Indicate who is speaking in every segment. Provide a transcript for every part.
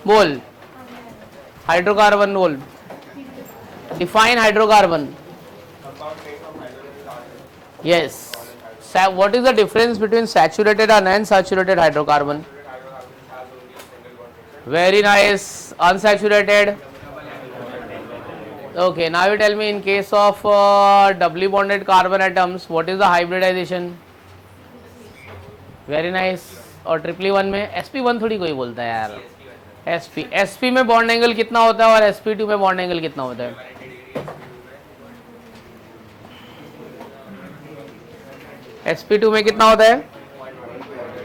Speaker 1: बोल हाइड्रोकार्बन बोल, define hydrocarbon. Yes. What is the difference between saturated and unsaturated hydrocarbon? Very nice. Unsaturated. Okay. Now you tell me, in case of doubly bonded carbon atoms, what is the hybridization? Very nice. और ट्रिपली one में sp1 थोड़ी कोई बोलता है यार. sp में bond angle कितना होता है और sp2 में बॉन्ड एंगल कितना होता है? sp2 में कितना होता है?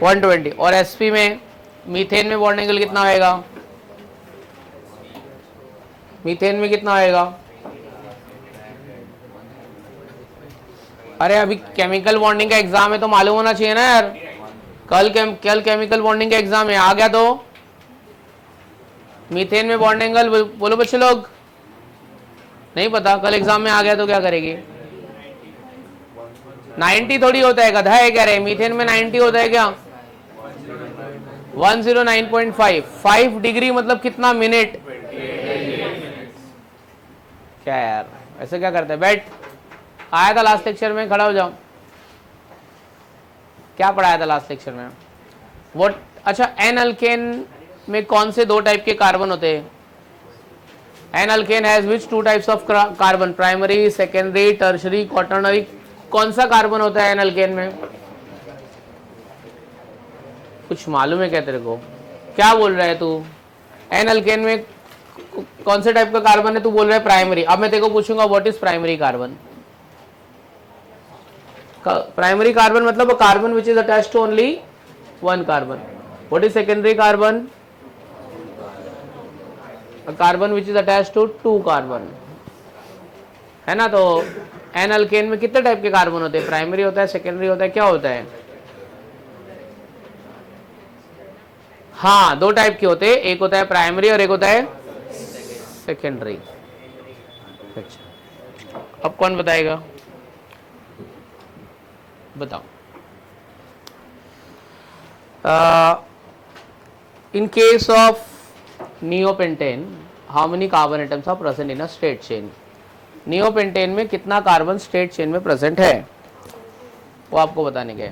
Speaker 1: 120. और sp में, मीथेन में बॉन्ड एंगल कितना होएगा? मीथेन में कितना होएगा? अरे अभी केमिकल बॉन्डिंग का एग्जाम है तो मालूम होना चाहिए ना यार. कल केमिकल बॉन्डिंग का एग्जाम है, आ गया तो मीथेन में बॉन्ड एंगल बोलो बच्चे लोग. नहीं पता, कल एग्जाम में आ गया तो क्या करेगी? 90 थोड़ी होता है, गधा है क्या रे? मीथेन में 90 होता है क्या? 109.5. 5 डिग्री मतलब कितना मिनट? क्या यार ऐसे क्या करते हैं? बैठ. आया था लास्ट लेक्चर में, खड़ा हो जाओ. क्या पढ़ाया था लास्ट लेक्चर में? व्हाट. अच्छा, एन अल्केन में कौन से दो टाइप के कार्बन होते हैं? N alkane has which two types of carbon? Primary, secondary, tertiary, quaternary. कौन सा कार्बन होता है एन अल्केन में? कुछ मालूम है क्या तेरे को? क्या बोल रहा है तू? एन अल्केन में कौन से टाइप का कार्बन है? तू बोल रहा है प्राइमरी. अब मैं तेरे को पूछूंगा what is primary carbon? Primary carbon मतलब carbon which is attached to only one carbon. What is secondary carbon? Carbon which is attached to two carbon, है ना. तो एन अल्केन में कितने टाइप के कार्बन होते हैं? प्राइमरी होता है, सेकेंडरी होता है, क्या होता है? हाँ, दो टाइप के होते हैं, एक होता है प्राइमरी और एक होता है सेकेंडरी. अच्छा, अब कौन बताएगा? बताओ. In case of neopentane, how many carbon atoms are present in a straight chain? Neopentane में कितना कार्बन स्ट्रेट चेन में प्रेजेंट है, वो आपको बताने के.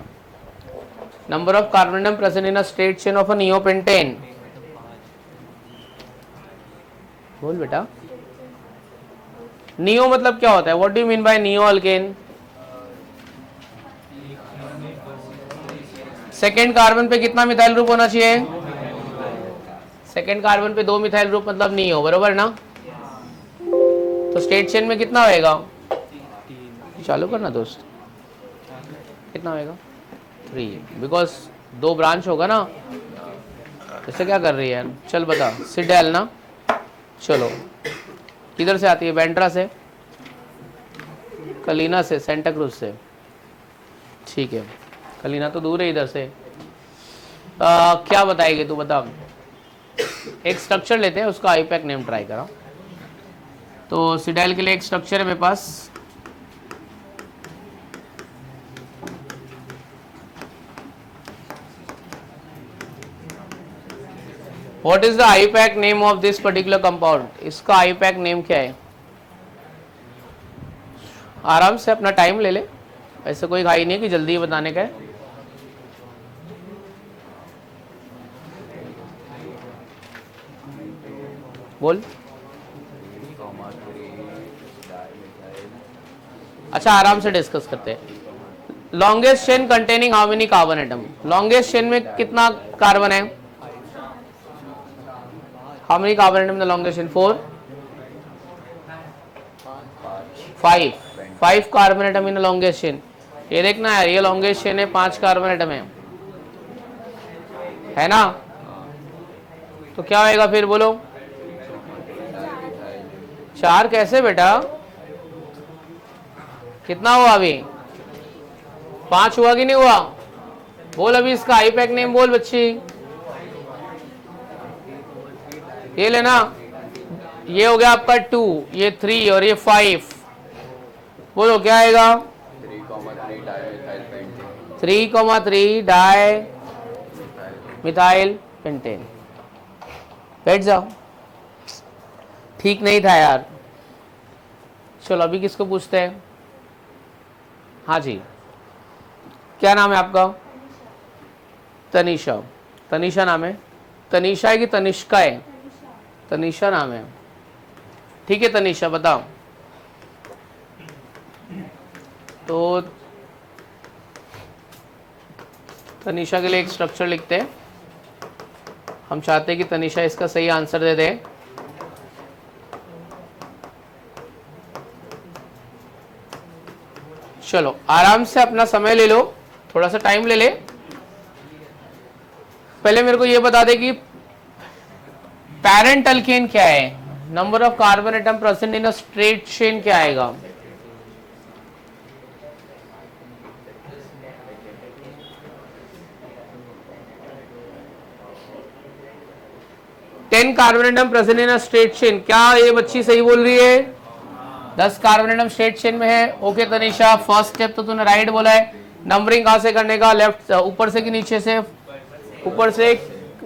Speaker 1: Number of carbon atom present in a straight chain of a neopentane. बोल बेटा. नियो मतलब क्या होता है? What do you mean by neo alkane? Second carbon पे कितना मिथाइल ग्रुप होना चाहिए? सेकेंड कार्बन पे 2 मिथाइल ग्रुप मतलब नियो, बरोबर ना. तो स्ट्रेट चेन में कितना होएगा? चालू करना दोस्त. कितना होएगा? 3, बिकॉज 2 ब्रांच होगा ना. इससे क्या कर रही है? चल बता. सिडेल ना. चलो, किधर से आती है? बैंड्रा से, कलीना से, सेंटा क्रूज से. ठीक है, कलीना तो दूर है इधर से. क्या बताएगी तू? बता. एक स्ट्रक्चर लेते हैं, उसका आईपैक नेम ट्राई करा. तो सिडाइल के लिए एक स्ट्रक्चर है मेरे पास. What is the IUPAC name of this particular compound? इसका आईपैक नेम क्या है? आराम से अपना टाइम ले ले, ऐसे कोई घाई नहीं है कि जल्दी बताने का है. बोल. अच्छा, आराम से डिस्कस करते हैं. Longest chain containing how many carbon atom? Longest chain में कितना कार्बन है? How many carbon atom in the longest chain? 4, 5 carbon atom in the longest chain. ये देखना यार, ये लॉन्गेस्ट चेन है, 5 कार्बन एटम है ना. तो क्या होएगा फिर? बोलो. 4 कैसे बेटा? कितना हुआ अभी? 5 हुआ कि नहीं हुआ? बोल अभी इसका आईपैक नेम बोल बच्ची. ये लेना. ये हो गया आपका 2, ये 3 और ये 5. बोलो क्या आएगा? 3,3 डाई मिथाइल पेंटेन. बैठ जाओ, ठीक नहीं था यार। चलो अभी किसको पूछते हैं? हाँ जी, क्या नाम है आपका? तनीषा। तनीषा नाम है? तनीषा है कि तनिष्का है? तनीषा नाम है, ठीक है। तनीषा बताओ। तो तनीषा के लिए एक स्ट्रक्चर लिखते हैं। हम चाहते हैं कि तनीषा इसका सही आंसर दे दे। चलो आराम से अपना समय ले लो, थोड़ा सा टाइम ले ले। पहले मेरे को ये बता दे कि पैरेंट अल्केन क्या है, number of carbon atom present in a straight chain क्या आएगा? Ten carbon atom present in a straight chain, क्या ये बच्ची सही बोल रही है? 10 कार्बन एटम स्ट्रेट चेन में है। ओके तनीषा, फर्स्ट स्टेप तो तूने राइट बोला है। नंबरिंग कहां से करने का? लेफ्ट, ऊपर से कि नीचे से? ऊपर से।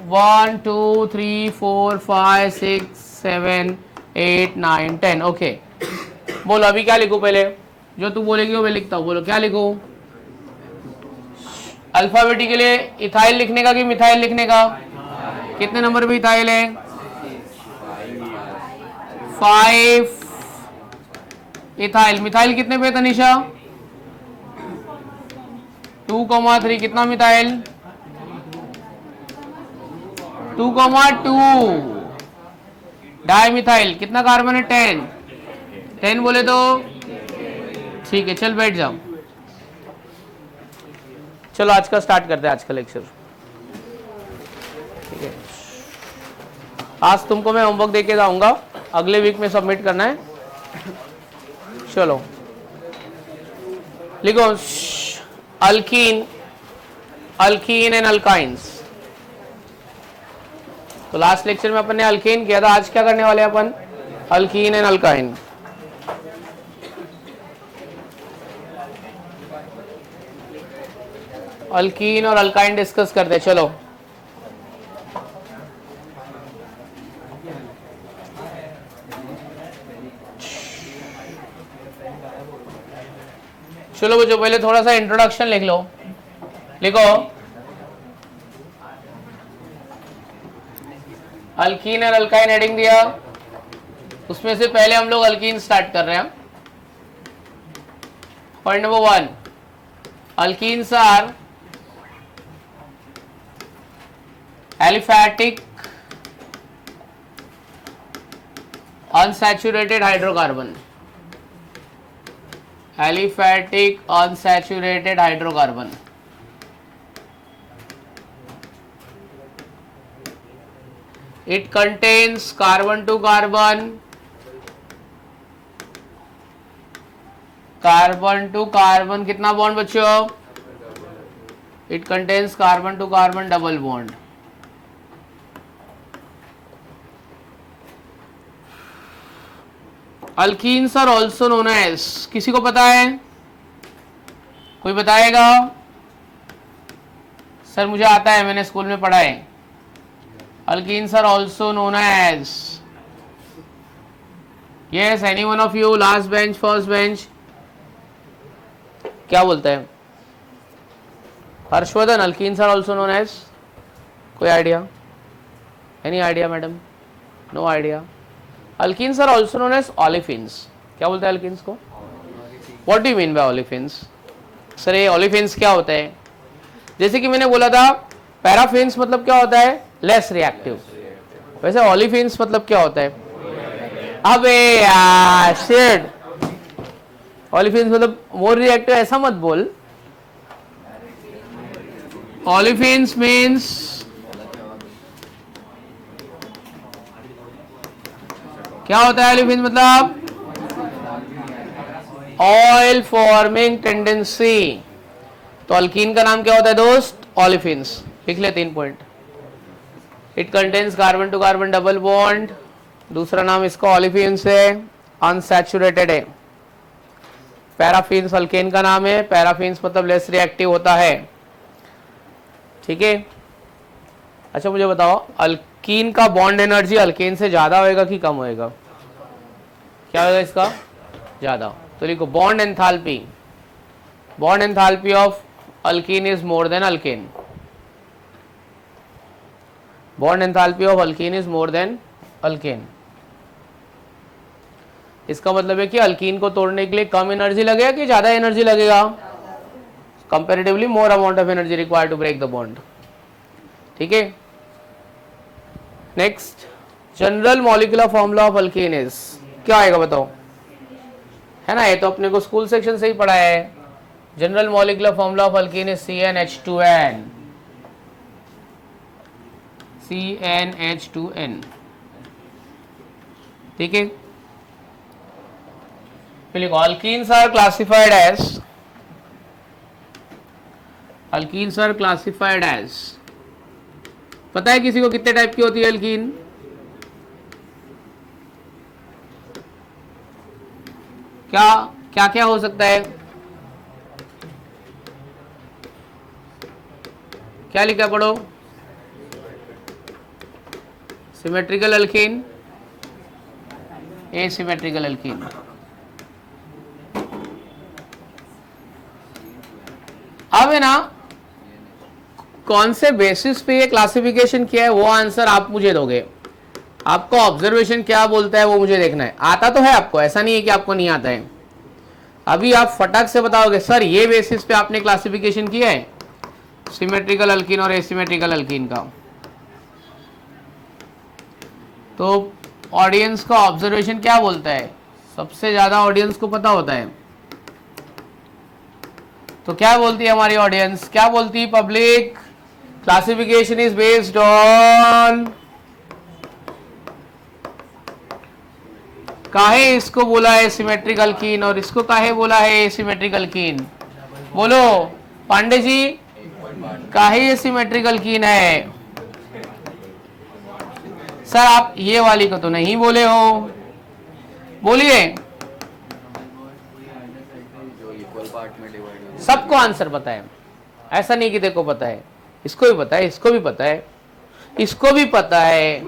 Speaker 1: 1 2 3 4 5 6 7 8 9 10। ओके बोलो अभी क्या लिखूं? पहले जो तू बोलेगी वो मैं लिखता हूं। बोलो क्या लिखूं? अल्फाबेटिक के लिए इथाइल लिखने का कि मिथाइल लिखने का? कितने नंबर पे इथाइल है? 5 इथाइल। मिथाइल कितने पे तनिषा? 2,3। कितना मिथाइल? 2,2। डाई मिथाइल कितना कार्बन है? 10। 10 बोले तो ठीक है, चल बैठ जाओ। चलो आज का स्टार्ट करते हैं, आज का लेक्चर। ठीक है, आज तुमको मैं होमवर्क देके जाऊंगा, अगले वीक में सबमिट करना है। चलो लिखो अल्कीन, अल्कीन एंड अल्काइंस। तो लास्ट लेक्चर में अपन ने अल्कीन किया था, आज क्या करने वाले हैं अपन? Alkene and alkyne. अल्कीन और अल्काइन डिस्कस करते हैं। चलो चलो बच्चों पहले थोड़ा सा इंट्रोडक्शन लिख लो। लिखो अल्कीन और अल्काइन हेडिंग दिया, उसमें से पहले हम लोग अल्कीन स्टार्ट कर रहे हैं। Point number 1, alkenes are aliphatic unsaturated hydrocarbon. Aliphatic unsaturated hydrocarbon. It contains carbon to carbon, carbon to carbon कितना बॉन्ड बच्चों? It contains carbon to carbon double bond. Alkenes are also known as, किसी को पता है? कोई बताएगा? Sir मुझे आता है, मैंने स्कूल में पढ़ा है। Alkenes are also known as, yes, any one of you, last bench, first bench, क्या बोलता है? Harshvardhan, Alkenes are also known as, कोई idea? Any idea madam? No idea. Alkenes are also known as olefins. क्या बोलते हैं alkenes को? What do you mean by olefins? Sir ये olefins क्या होता है? जैसे कि मैंने बोला था पैराफिन्स मतलब क्या होता है? Less reactive. वैसे ओलिफिन्स मतलब क्या होता है? अबे यार शिट, ओलिफिन्स मतलब मोर रिएक्टिव ऐसा मत बोल। ओलिफिन्स मीन्स क्या होता है? ओलिफिन्स मतलब ऑयल फॉर्मिंग टेंडेंसी। तो अल्कीन का नाम क्या होता है दोस्त? ओलिफिन्स। लिख ले 3 point. It contains carbon to carbon double bond, दूसरा नाम इसका ओलिफिन्स है, अनसैचुरेटेड है। पैराफिन्स अल्केन का नाम है, पैराफिन्स मतलब लेस रिएक्टिव होता है। ठीक है, अच्छा मुझे बताओ अल्कीन का बॉन्ड एनर्जी अल्केन से ज्यादा होएगा कि कम होएगा? क्या होगा इसका? ज्यादा। तो लिखो bond enthalpy, bond enthalpy of alkene is more than alkane, bond enthalpy of alkene is more than alkane. इसका मतलब है कि अल्कीन को तोड़ने के लिए कम एनर्जी लगेगा कि ज्यादा एनर्जी लगेगा? Comparatively more amount of energy required to break the bond. ठीक है, next general molecular formula of alkene is, क्या आएगा बताओ? है ना, ये तो अपने को स्कूल सेक्शन से ही पढ़ा है। General molecular formula of alkene is CnH2n, CnH2n। ठीक है, alkenes are classified as, alkenes are classified as, पता है किसी को कितने टाइप की होती है अल्कीन? क्या क्या क्या हो सकता है? क्या लिखा पढ़ो? Symmetrical alkyne, asymmetrical alkyne. अब है ना, कौन से बेसिस पे ये क्लासिफिकेशन किया है वो आंसर आप मुझे दोगे। आपको ऑब्जर्वेशन क्या बोलता है वो मुझे देखना है। आता तो है आपको, ऐसा नहीं है कि आपको नहीं आता है। अभी आप फटाक से बताओगे सर ये बेसिस पे आपने क्लासिफिकेशन किया है सिमेट्रिकल अल्कीन और एसिमेट्रिकल अल्कीन का, तो ऑडियंस का ऑब्जर्वेशन क्या बोलता है? सबसे ज्यादा ऑडियंस को पता होता है। तो क्या बोलती है हमारी ऑडियंस, क्या बोलती है public? Classification is based on, काहे इसको बोला है सिमेट्रिक अल्कीन और इसको काहे बोला है एसिमेट्रिक अल्कीन? बोलो पांडे जी, काहे ये सिमेट्रिक अल्कीन है? सर आप ये वाली को तो नहीं बोले हो, बोलिए। सबको आंसर पता है, ऐसा नहीं कि देखो पता है, इसको भी पता है, इसको भी पता है, इसको भी पता है।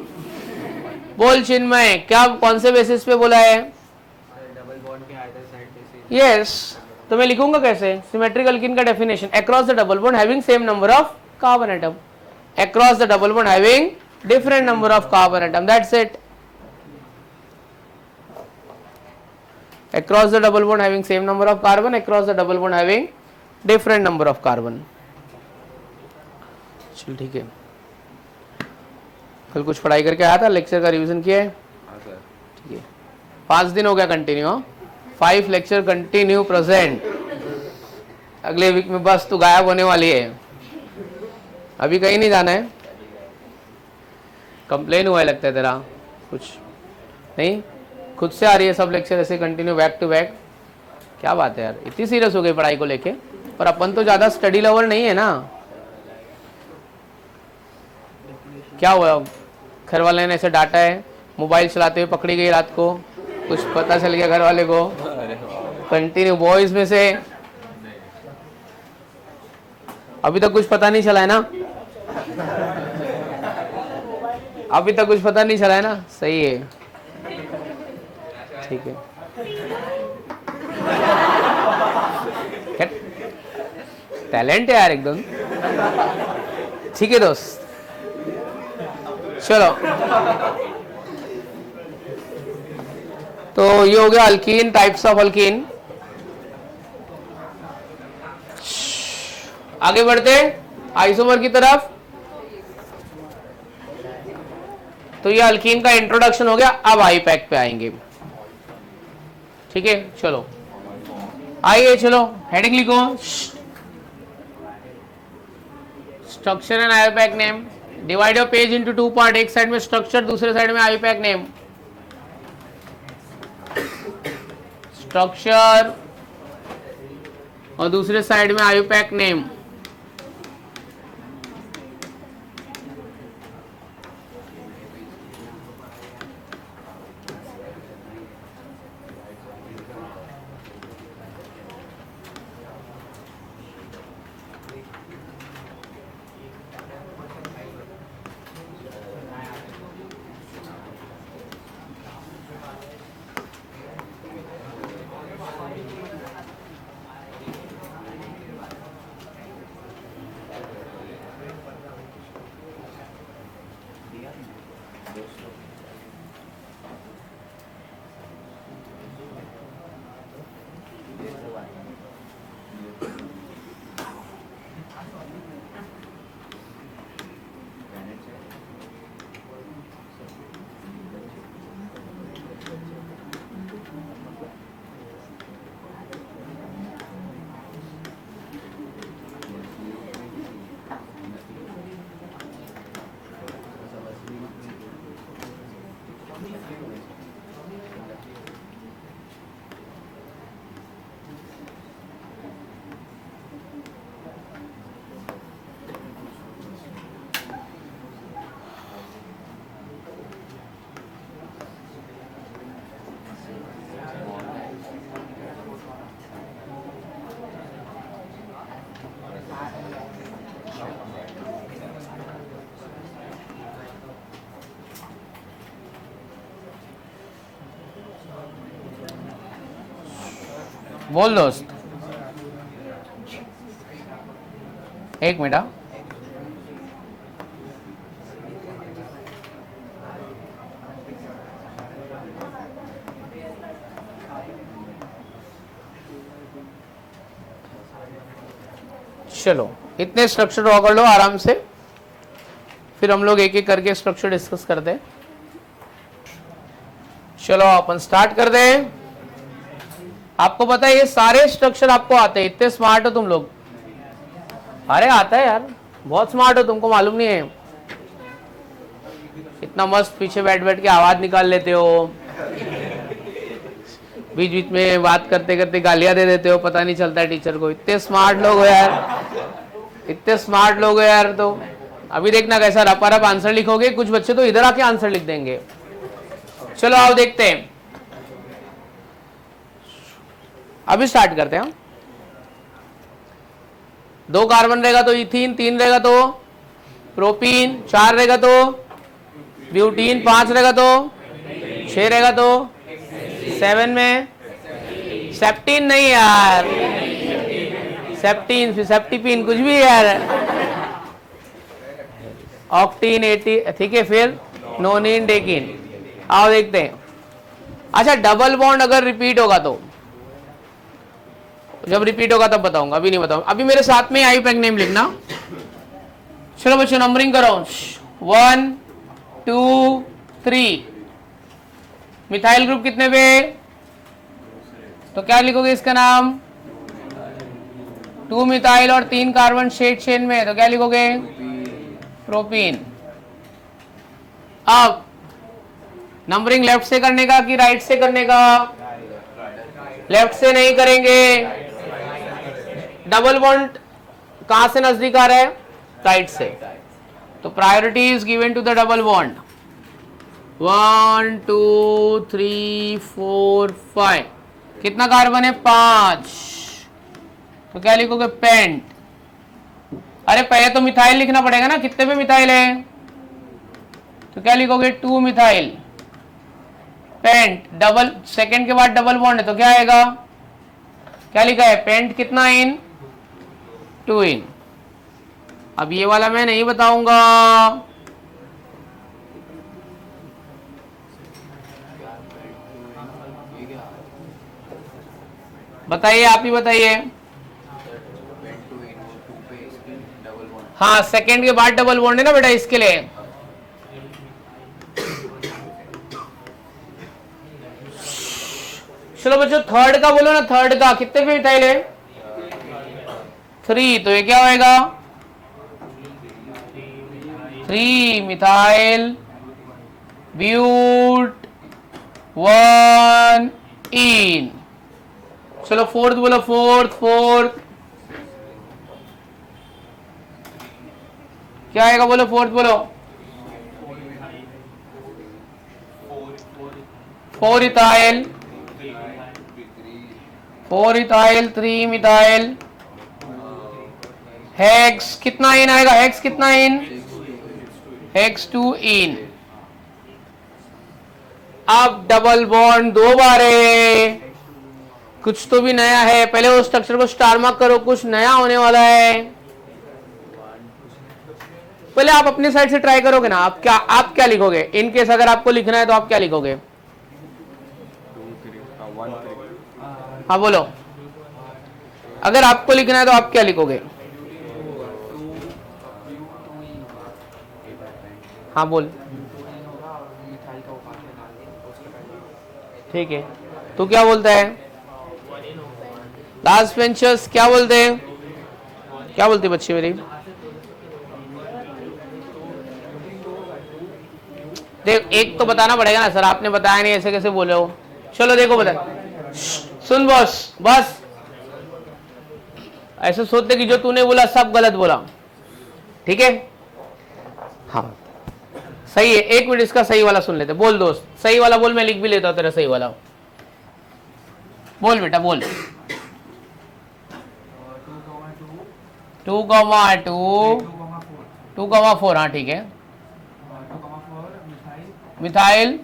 Speaker 1: बोल चिन्मय, क्या कौन से बेसिस पे बोला है?
Speaker 2: डबल बॉन्ड के आइदर साइड पे।
Speaker 1: यस, तो मैं लिखूंगा कैसे? सिमेट्रिक अल्कीन का definition, across the double bond having same number of carbon atom, across the double bond having different number of carbon atom, that's it. Across the double bond having same number of carbon, across the double bond having different number of carbon. चल ठीक है, कल कुछ पढ़ाई करके आया था, lecture का रिवीजन किया है? ठीक है, 5 दिन हो गया कंटिन्यू, 5 लेक्चर कंटिन्यू प्रेजेंट। अगले वीक में बस तू गायब होने वाली है, अभी कहीं नहीं जाना है। कंप्लेन हुआ है लगता है तेरा, कुछ नहीं? खुद से आ रही है सब लेक्चर ऐसे कंटिन्यू बैक टू बैक, क्या बात है यार, इतनी सीरियस हो गई पढ़ाई को लेके? पर अपन तो ज़्यादा स्टडी लवर नहीं है ना। क्या हुआ, घर वाले ने ऐसे डांटा है, मोबाइल चलाते हुए पकड़ी गई रात को, कुछ पता चल गया घर वाले को? कंटिन्यू बॉयज में से अभी तक कुछ पता नहीं चला है ना? अभी तक कुछ पता नहीं चला है ना? सही है, ठीक है। टैलेंट है यार एकदम, ठीक है दोस्त। चलो, तो ये हो गया अल्कीन, टाइप्स ऑफ अल्कीन। आगे बढ़ते आइसोमर की तरफ। तो ये अल्कीन का इंट्रोडक्शन हो गया, अब आई पैक पे आएंगे। ठीक है, चलो आइए, चलो हेडिंग लिखो, structure and I pack name. Divide your page into 2 part, एक साइड में स्ट्रक्चर, दूसरे साइड में आई पैक नेम। स्ट्रक्चर और दूसरे साइड में आई पैक नेम। बोल दोस्त, एक मिनट। हाँ? चलो इतने स्ट्रक्चर ड्रॉ कर लो आराम से, फिर हम लोग एक एक करके स्ट्रक्चर डिस्कस करते हैं। चलो अपन स्टार्ट कर दें। आपको पता है ये सारे स्ट्रक्चर आपको आते हैं, इतने स्मार्ट हो तुम लोग। अरे आता है यार, बहुत स्मार्ट हो, तुमको मालूम नहीं है। इतना मस्त पीछे बैठ बैठ के आवाज निकाल लेते हो, बीच बीच में बात करते करते गालियां दे देते हो, पता नहीं चलता है टीचर को। इतने स्मार्ट लोग हो यार, इतने स्मार्ट लोग हो यार। तो अभी देखना कैसा रपा रप आंसर लिखोगे, कुछ बच्चे तो इधर आके आंसर लिख देंगे। चलो आओ देखते हैं, अभी स्टार्ट करते हैं। 2 कार्बन रहेगा तो इथीन, 3 रहेगा तो प्रोपीन, 4 रहेगा तो ब्यूटीन, 5 रहेगा तो 6 रहेगा तो 7 में सेप्टीन नहीं यार, सेप्टीन फिर सेप्टीपीन कुछ भी यार, ऑक्टीन 80, ठीक है। फिर नोनिन डेकिन। आओ देखते हैं। अच्छा डबल बॉन्ड अगर रिपीट होगा तो, जब रिपीट होगा तब बताऊंगा, अभी नहीं बताऊंगा। अभी मेरे साथ में आईयूपैक नेम लिखना। चलो बच्चों नंबरिंग करो, 1 2 3। मिथाइल ग्रुप कितने पे, तो क्या लिखोगे इसका नाम, 2 मिथाइल और 3 कार्बन स्ट्रेट चेन में, तो क्या लिखोगे, प्रोपीन। अब नंबरिंग लेफ्ट से करने का कि राइट से करने का, लेफ्ट से नहीं करेंगे। डबल बॉन्ड कहां से नजदीक आ रहा है, राइट से, तो priority is given to the double bond. 1 2 3 4 5, कितना कार्बन है, 5, तो क्या लिखोगे, पेंट। अरे पहले तो मिथाइल लिखना पड़ेगा ना, कितने पे मिथाइल है, तो क्या लिखोगे, 2 मिथाइल, पेंट। डबल सेकंड के बाद डबल बॉन्ड है तो क्या आएगा, क्या लिखा है, पेंट कितना इन, 2 इन। अब ये वाला मैं नहीं बताऊंगा, बताइए, आप ही बताइए। हाँ सेकंड के बाद डबल बॉन्ड है ना बेटा, इसके लिए। चलो बच्चों थर्ड का बोलो ना, थर्ड का कितने पे मिथाइल है, 3, तो ये क्या होएगा, 3 मिथाइल ब्यूट 1 इन। चलो फोर्थ बोलो, फोर्थ क्या आएगा, बोलो फोर्थ बोलो, 4 इथाइल 3 मिथाइल हेक्स, कितना इन आएगा, हेक्स कितना इन, हेक्स 2 इन। अब डबल बॉन्ड 2 बार है, कुछ तो भी नया है। पहले वो स्ट्रक्चर को स्टार मार्क करो, कुछ नया होने वाला है। पहले आप अपनी साइड से ट्राई करोगे ना, आप क्या लिखोगे इन केस अगर आपको लिखना है तो आप क्या लिखोगे?
Speaker 3: 2 3 1 3
Speaker 1: हाँ बोलो, अगर आपको लिखना है तो आप क्या लिखोगे? हाँ बोल।
Speaker 2: मिथाइल का उपाय डाल दिया उसके पहले
Speaker 1: ठीक है, तू क्या बोलता है? लास्ट बेंचर्स क्या बोलते हैं? क्या बोलती बच्ची मेरी? देख एक तो बताना पड़ेगा ना, सर आपने बताया नहीं, ऐसे कैसे बोले हो? चलो देखो बता, सुन बॉस, बस ऐसे सोचते कि जो तूने बोला सब गलत बोला, ठीक है? हाँ सही है, एक मिनट इसका सही वाला सुन लेते। बोल दोस्त, सही वाला बोल, मैं लिख भी लेता हूं तेरा सही वाला। बोल बेटा बोल। 2,2 2,4 हाँ ठीक है।
Speaker 2: 2,4
Speaker 1: मिथाइल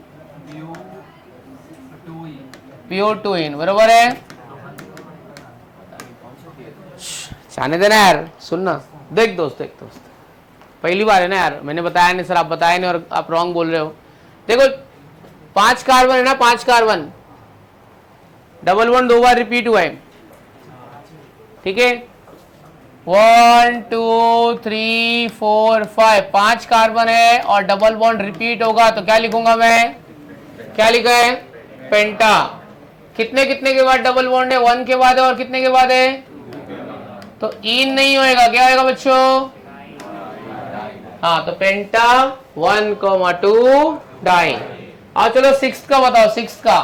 Speaker 1: PO2 बरोबर है। जाने देना यार, सुनना। देख दोस्त पहली बार है ना यार, मैंने बताया नहीं सर, आप बताया नहीं और आप रॉन्ग बोल रहे हो। देखो 5 कार्बन है ना, 5 कार्बन, डबल बॉन्ड 2 बार रिपीट हुआ है, ठीक है? 1 2 3 4 5 5 कार्बन है और डबल बॉन्ड रिपीट होगा तो क्या लिखूंगा मैं? क्या लिखा है? पेंटा। कितने कितने के बाद डबल बॉन्ड है? 1 के बाद है और कितने के बाद है? तो इन नहीं होएगा, क्या होएगा बच्चों? हाँ तो पेंटा 1,2 डाई। और चलो 6 का बताओ, 6 का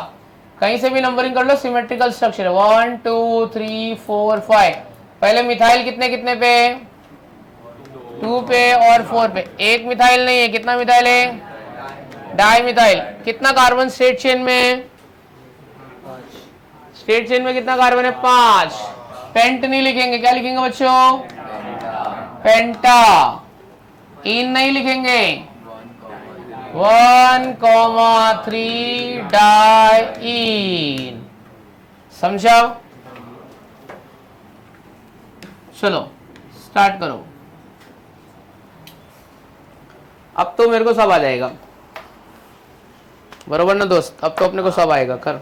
Speaker 1: कहीं से भी नंबरिंग कर लो, सिमेट्रिकल स्ट्रक्चर 1 2 3 4 5। पहले मिथाइल कितने कितने पे? 2 पे और 4 पे। एक मिथाइल नहीं है, कितना मिथाइल है? Di methyl. कितना कार्बन स्टेट चेन में? स्टेट चेन में कितना कार्बन है? 5। पेंट नहीं लिखेंगे, क्या लिखेंगे बच्चों? पेंटा। इन नहीं लिखेंगे, 1,3 डाईन। समझा? चलो स्टार्ट करो। अब तो मेरे को सब आ जाएगा, बरोबर ना दोस्त? अब तो अपने को सब आएगा। कर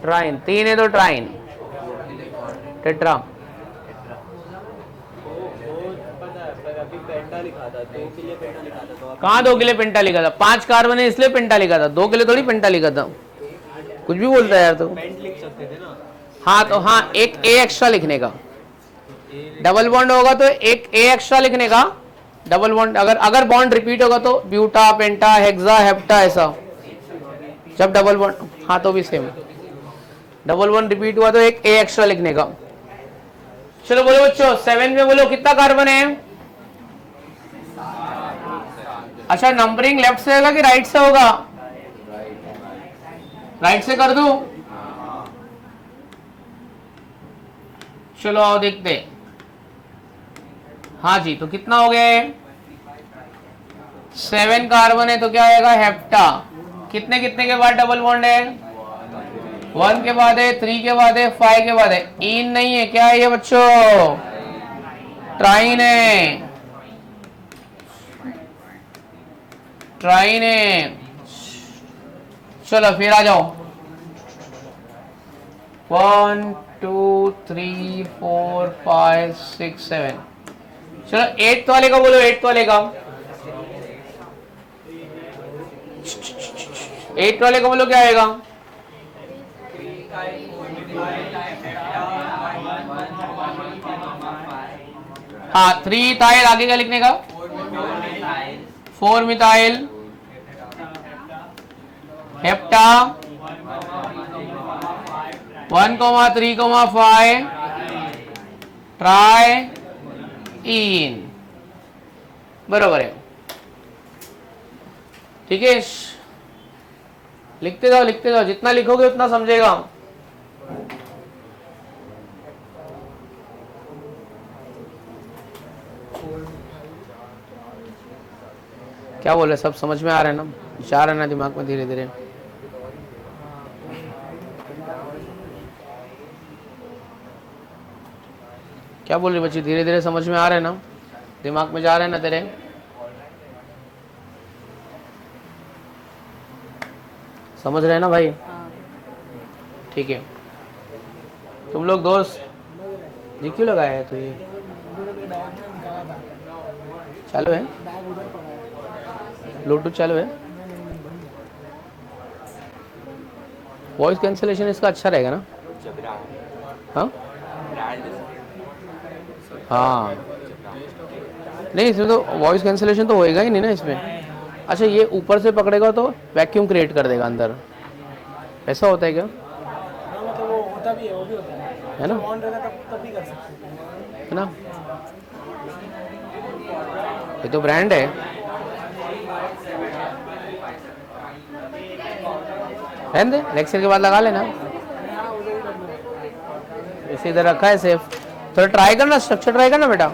Speaker 1: ट्राइन, 3 है तो ट्राइन, टेट्रा।
Speaker 2: अभी पेंटा लिखा था, 2 के लिए पेंटा लिखा था, तो
Speaker 1: कहाँ 2 के लिए पेंटा लिखा था? 5 कार्बन है इसलिए पेंटा लिखा था, 2 के लिए थोड़ी पेंटा लिखा था। कुछ भी बोलता है यार तू।
Speaker 2: पेंट लिख सकते थे ना।
Speaker 1: हाँ तो हाँ, एक ए एक्स्ट्रा लिखने का, डबल बॉन्ड होगा तो एक ए एक्स्ट्रा लिखने का। डबल बॉन्ड अगर बॉन्ड रिपीट होगा तो ब्यूटा, पेंटा, हेक्सा, हेप्टा, ऐसा। जब डबल बॉन्ड, हाँ तो भी सेम, डबल बॉन्ड रिपीट हुआ तो एक ए एक्स्ट्रा लिखने का। चलो बोलो बच्चों, 7 में बोलो कितना कार्बन है? अच्छा नंबरिंग लेफ्ट से होगा कि राइट से होगा? राइट से कर दूं? चलो आओ देखते। हाँ जी, तो कितना हो गया? 7 कार्बन है तो क्या आएगा? हेप्टा। कितने कितने के बाद डबल बॉन्ड है? 1 के बाद है, 3 के बाद है, 5 के बाद है। इन नहीं है, क्या है ये बच्चों? ट्राइन है, ट्राइन है। चलो फिर आ जाओ, 1 2 3 4 5 6 7। चलो 8th वाले का बोलो, 8th वाले का, 8th वाले का बोलो क्या आएगा? हाँ 3 इथाइल, आगे क्या लिखने का? 4 मिथाइल, हेप्टा 1,3,5 ट्राई इन। बरोबर है, ठीक है? लिखते जाओ, जितना लिखोगे उतना समझेगा। क्या बोल रहे? सब समझ में आ रहा है ना? जा रहा है ना दिमाग में धीरे धीरे? क्या बोल रही बच्ची? धीरे धीरे समझ में आ रहे हैं ना, दिमाग में जा रहे हैं ना तेरे? समझ रहे हैं ना भाई? ठीक है। तुम लोग दोस्त जी क्यों लगाया है? तो ये चालू है, ब्लूटूथ चालू है। वॉइस कैंसिलेशन इसका अच्छा रहेगा ना? हाँ हाँ, नहीं इसमें तो वॉइस कैंसिलेशन तो होएगा ही नहीं ना इसमें। अच्छा, ये ऊपर से पकड़ेगा तो वैक्यूम क्रिएट कर देगा अंदर, ऐसा होता है क्या?
Speaker 4: मतलब वो होता भी है, वो भी होता है
Speaker 1: ना?
Speaker 4: ऑन रहेगा तब भी कर सकते हैं,
Speaker 1: है ना? ये तो ब्रांड है। रहने दे, लेक्चर के बाद लगा लेना। इसे इधर रखा है सेफ। थोड़ा ट्राई करना, स्ट्रक्चर ट्राई करना बेटा।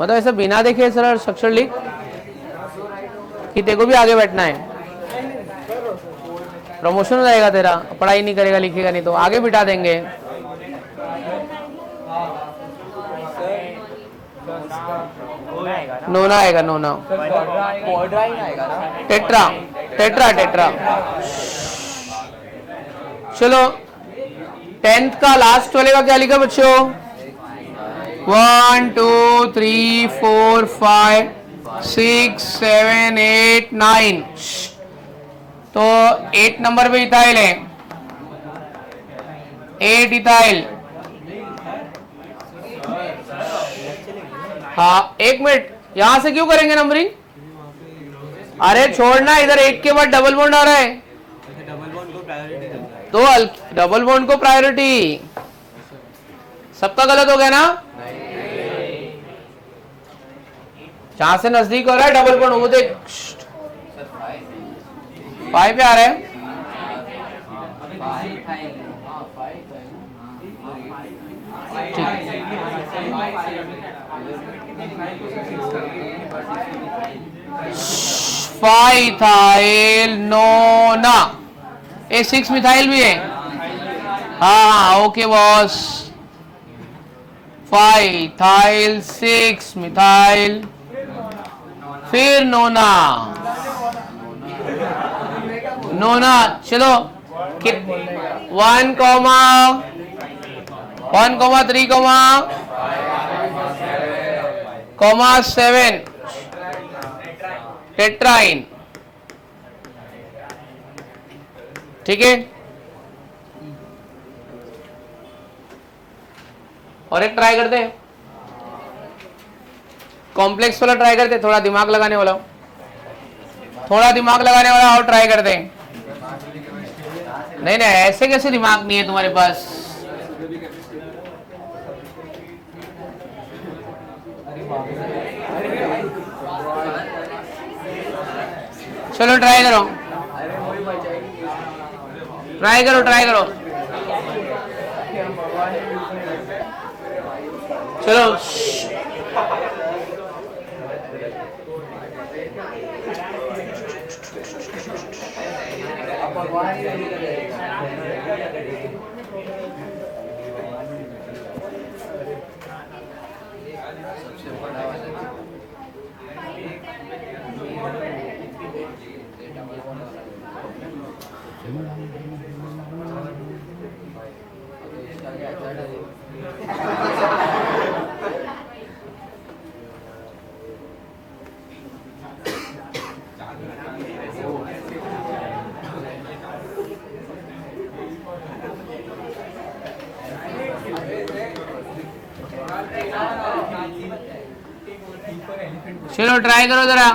Speaker 1: मतलब ऐसा बिना देखे सर स्ट्रक्चर लिख कि तेरे को भी आगे बैठना है, प्रमोशन हो जाएगा तेरा। पढ़ाई नहीं करेगा लिखेगा नहीं तो आगे बिठा देंगे। नोना आएगा, नोना टेट्रा टेट्रा टेट्रा। चलो 10th का लास्ट वाले का क्या लिखा बच्चों? 1 2 3 4 5 6 7 8 9। तो 8 नंबर पे इथाइल है, 8 इथाइल। हाँ एक मिनट, यहां से क्यों करेंगे नंबरिंग? अरे छोड़ना, इधर एक के बाद डबल बॉन्ड आ रहा है तो डबल बॉन्ड को प्रायोरिटी। सबका गलत हो गया ना? जहां से नजदीक हो रहा है डबल बॉन्ड वो देख, 5 पे आ रहा है। फाइथाइल नोना, ए 6 मिथाइल भी है। हाँ ओके बॉस, 5 6 मिथाइल, फिर नोना नोना। चलो 1 कॉमा 3 कॉमा 7 टेट्राइन। ठीक है, और एक ट्राई करते हैं, कॉम्प्लेक्स वाला ट्राई करते हैं, थोड़ा दिमाग लगाने वाला, थोड़ा दिमाग लगाने वाला और ट्राई करते हैं। नहीं नहीं, ऐसे कैसे दिमाग नहीं है तुम्हारे पास? चलो ट्राई करो, ट्राई करो, ट्राई करो। चलो चलो ट्राई करो जरा।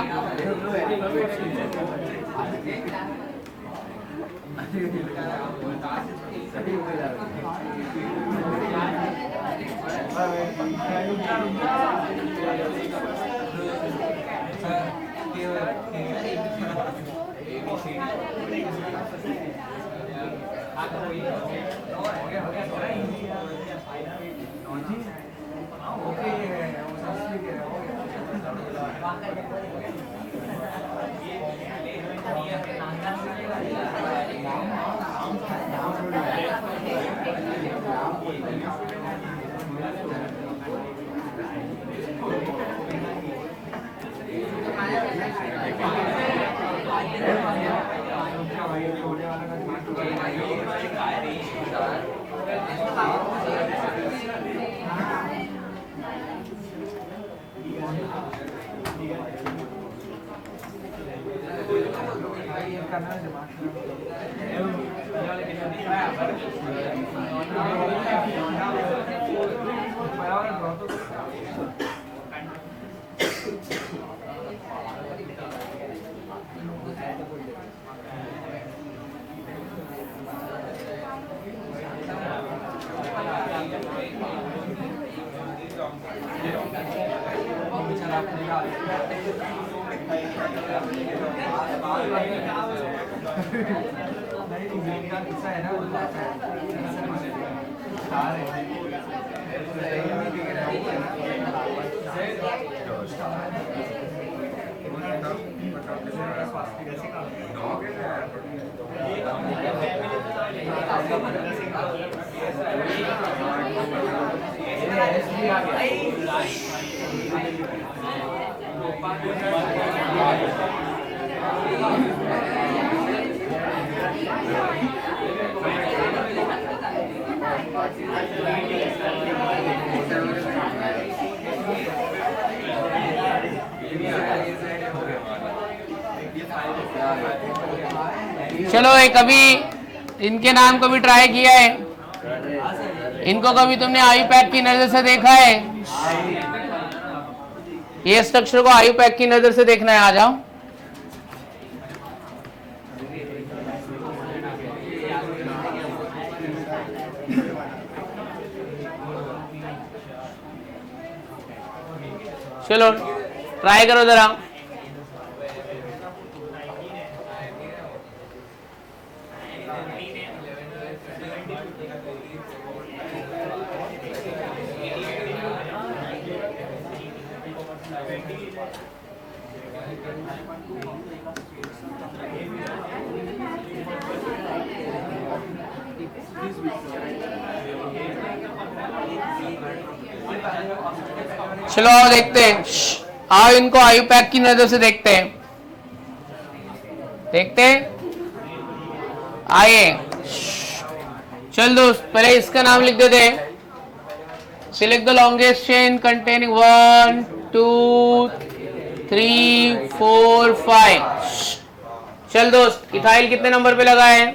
Speaker 1: चलो एक कभी इनके नाम को भी ट्राई किया है? इनको कभी तुमने आयु पैक की नजर से देखा है? ये स्ट्रक्चर को आयु पैक की नजर से देखना है, आ जाओ। चलो ट्राई करो जरा। चलो आओ देखते हैं, आओ इनको आयु पैक की नजर से देखते हैं, देखते हैं। आइए चल दोस्त, पहले इसका नाम लिख देते हैं। Select the longest chain containing 1 2 3 4 5। चल दोस्त, इथाइल कितने नंबर पे लगा है?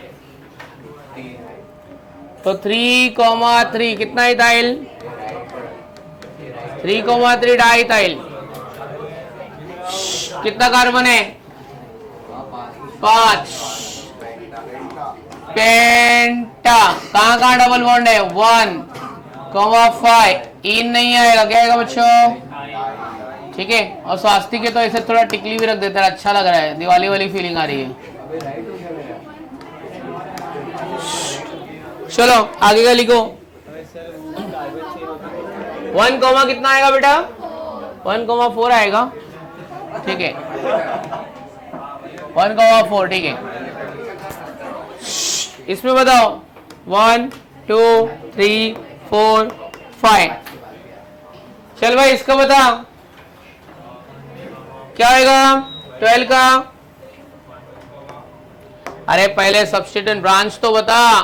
Speaker 1: तो 3,3 कितना इथाइल? 3,3 डाइथाइल। कितना कार्बन है? 5। पेंटा। कहाँ कहाँ डबल बॉन्ड है? 1,5। इन नहीं आएगा, क्या आएगा बच्चों? ठीक है। और स्वास्तिक के तो ऐसे थोड़ा टिकली भी रख देते हैं, अच्छा लग रहा है, दिवाली वाली फीलिंग आ रही है। चलो आगे का लिखो। 1, कितना आएगा बेटा? 1,4 आएगा, ठीक है। 1,4, ठीक है। इसमें बताओ 1 2 3 4 5। चल भाई इसका बता, क्या आएगा 12 का? अरे पहले सब्स्टिट्यूएंट ब्रांच तो बता।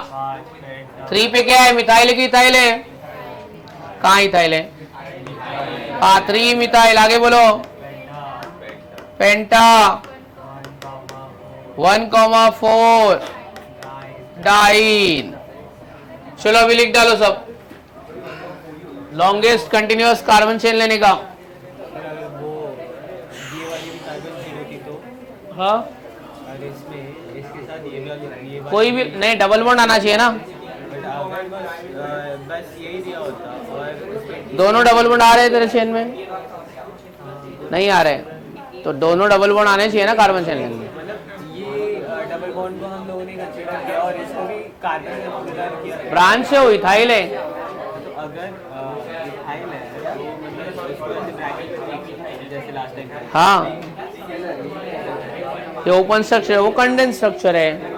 Speaker 1: 3 पे क्या है? मिथाइल की इथाइल है? कहाँ इथाइल है? 3 मिथाइल। आगे बोलो। पेंटा। 1,4 डाइन। चलो अभी लिख डालो सब। लॉन्गेस्ट कंटिन्यूअस कार्बन चेन लेने का।
Speaker 2: वो ये वाली भी कार्बन जीरो थी तो,
Speaker 1: हाँ
Speaker 2: और इसमें इसके साथ ये वाली
Speaker 1: कोई भी नहीं, डबल बॉन्ड आना चाहिए ना।
Speaker 2: बस यही दिया होता और उसमें
Speaker 1: दोनों डबल बॉन्ड आ रहे हैं तेरे चेन में? नहीं आ रहे, तो दोनों डबल बॉन्ड आने चाहिए ना कार्बन चेन में।
Speaker 2: मतलब ये डबल बॉन्ड को हम लोगों ने कंसीडर किया और इसको भी कार्बन से कंसीडर किया।
Speaker 1: ब्रांच से हो, इथाइल है।
Speaker 2: तो अगर इथाइल है तो मतलब इसको ऐसे ब्रैकेट में लिखी जैसे लास्ट टाइम।
Speaker 1: हाँ ये ओपन स्ट्रक्चर है, वो कंडेंस स्ट्रक्चर है।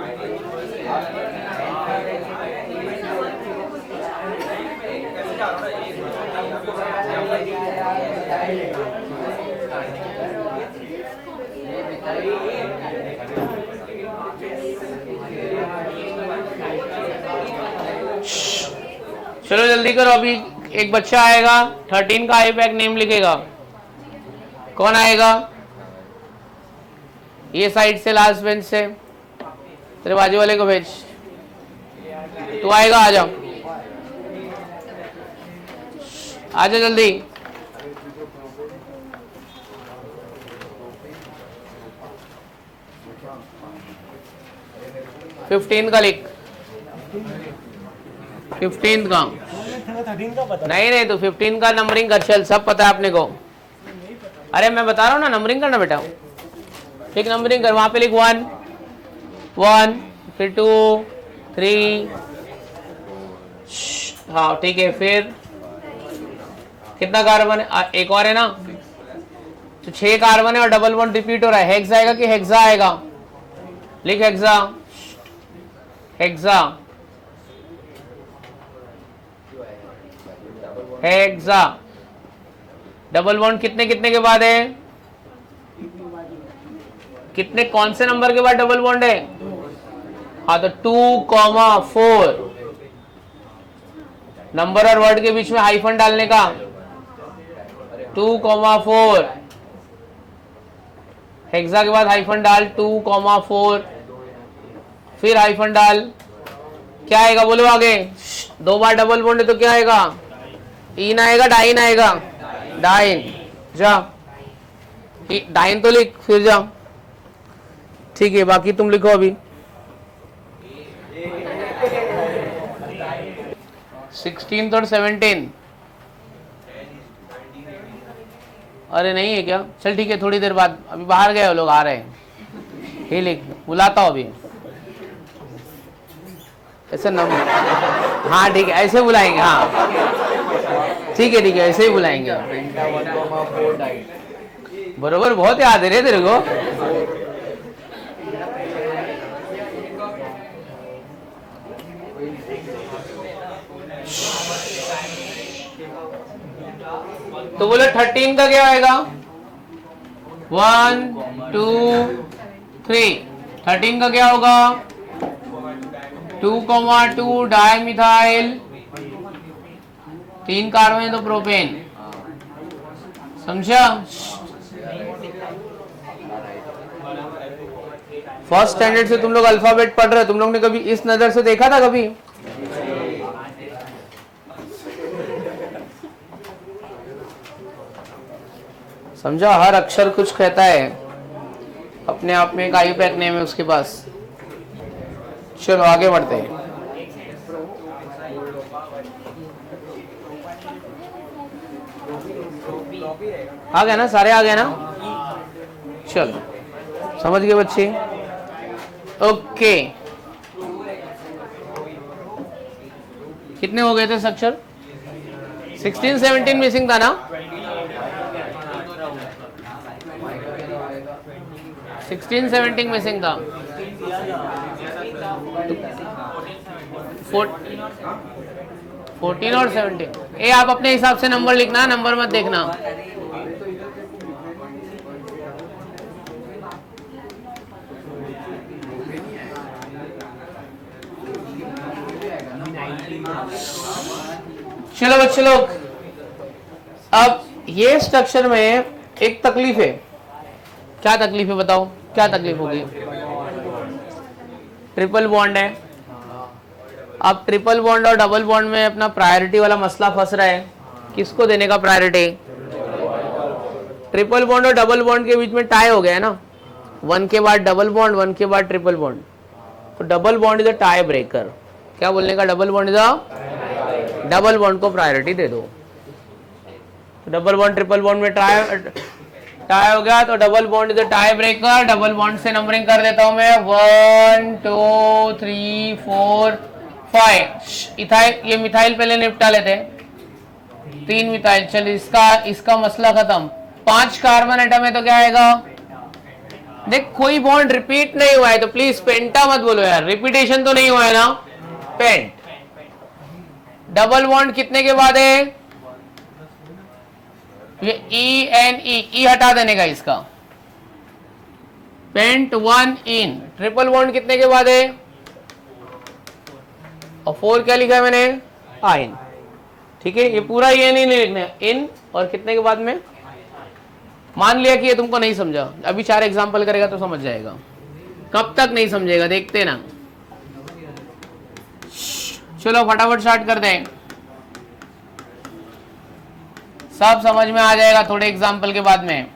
Speaker 1: चलो जल्दी करो, अभी एक बच्चा आएगा 13 का आई पैक नेम लिखेगा। कौन आएगा? ये साइड से, लास्ट बेंच से, तेरे बाजू वाले को भेज। तू आएगा, आ जाओ, आ जाओ जल्दी। फिफ्टीन का लिख, 15 का
Speaker 4: 13 का पता
Speaker 1: नहीं नहीं, तो 15 का नंबरिंग कर, चल सब पता है अपने को। अरे मैं बता रहा हूँ ना, नंबरिंग करना बेटा, ठीक, नंबरिंग कर। वहां पे लिख 1 1, फिर 2 3, हाँ ठीक है। फिर कितना कार्बन है? एक और है ना, तो 6 कार्बन है और डबल बॉन्ड रिपीट हो रहा है। हेक्सा आएगा कि हेक्सा आएगा? लिख hexa, hexa, hexa. Double bond कितने कितने के बाद है? कितने, कौन से नंबर के बाद डबल बॉन्ड है? हाँ, तो 2,4 नंबर और वर्ड के बीच में हाइफन डालने का, 2,4 हेक्सा के बाद हाइफन डाल, 2,4 फिर हाइफन डाल, क्या आएगा बोलो आगे? 2 बार डबल बॉन्ड है तो क्या आएगा? इन आएगा, डाइन आएगा, डाइन। जा, डाइन तो लिख, फिर जा, ठीक है। बाकी तुम लिखो अभी। 16 और 17, अरे नहीं है क्या? चल ठीक है, थोड़ी देर बाद, अभी बाहर गए वो लोग, आ रहे हैं। ये लिख, बुलाता हूँ अभी। ऐसे नंबर, हाँ ठीक है, ऐसे बुलाएंगे, हाँ ठीक है, ऐसे ही बुलाएंगे। बरोबर, बहुत याद है रे तेरे को। तो बोलो 13 का क्या आएगा? 1 2 3, 13 का क्या होगा? 2,2 डाई मिथाइल, 3 कार्बन तो प्रोपेन, समझा? फर्स्ट स्टैंडर्ड से तुम लोग अल्फाबेट पढ़ रहे हो, तुम लोग ने कभी इस नजर से देखा था कभी? समझा, हर अक्षर कुछ कहता है, अपने आप में एक आईपैक नेम है उसके पास। चलो आगे बढ़ते हैं। आ गए ना सारे, आ गए ना? चलो, समझ गए बच्चे? ओके, कितने हो गए थे अक्षर? 16 17 मिसिंग था ना? 16 17 मिसिंग था। 14 और 17। ए आप अपने हिसाब से नंबर लिखना, नंबर मत देखना। चलो बच्चे लोग, अब ये स्ट्रक्चर में एक तकलीफ है। क्या तकलीफ है बताओ, क्या तकलीफ होगी? ट्रिपल बॉन्ड है। अब ट्रिपल बॉन्ड और डबल बॉन्ड में अपना प्रायोरिटी वाला मसला फंस रहा है। किसको देने का प्रायोरिटी? ट्रिपल बॉन्ड और डबल बॉन्ड के बीच में टाई हो गया है ना, 1 के बाद डबल बॉन्ड, 1 के बाद ट्रिपल बॉन्ड, तो double bond is a tie breaker. क्या बोलने का? Double bond is a, double bond को प्रायोरिटी दे दो। तो डबल बॉन्ड ट्रिपल बॉन्ड में टाई हो गया, तो double bond is a tie breaker. Double bond से नंबरिंग कर देता हूं मैं, 1 2 3 4 5। इथाइल, ये मिथाइल पहले निपटा लेते हैं, 3 मिथाइल। चल इसका मसला खत्म। 5 कार्बन एटम है तो क्या आएगा? देख, कोई बॉन्ड रिपीट नहीं हुआ है तो प्लीज पेंटा मत बोलो यार, रिपीटेशन तो नहीं हुआ है ना, पेंट। डबल बॉन्ड कितने के बाद है? ये ई हटा देने का इसका, पेंट 1 इन। ट्रिपल बॉन्ड कितने के बाद है? और 4 क्या लिखा है मैंने? आइन। ठीक है, ये पूरा ये नहीं लिखना है, इन और कितने के बाद में? मान लिया कि ये तुमको नहीं समझा, अभी 4 एग्जाम्पल करेगा तो समझ जाएगा। कब तक नहीं समझेगा देखते ना। चलो फटाफट स्टार्ट कर दें, सब समझ में आ जाएगा थोड़े एग्जाम्पल के बाद में।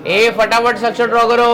Speaker 1: ए फटाफट स्ट्रक्चर ड्रॉ करो।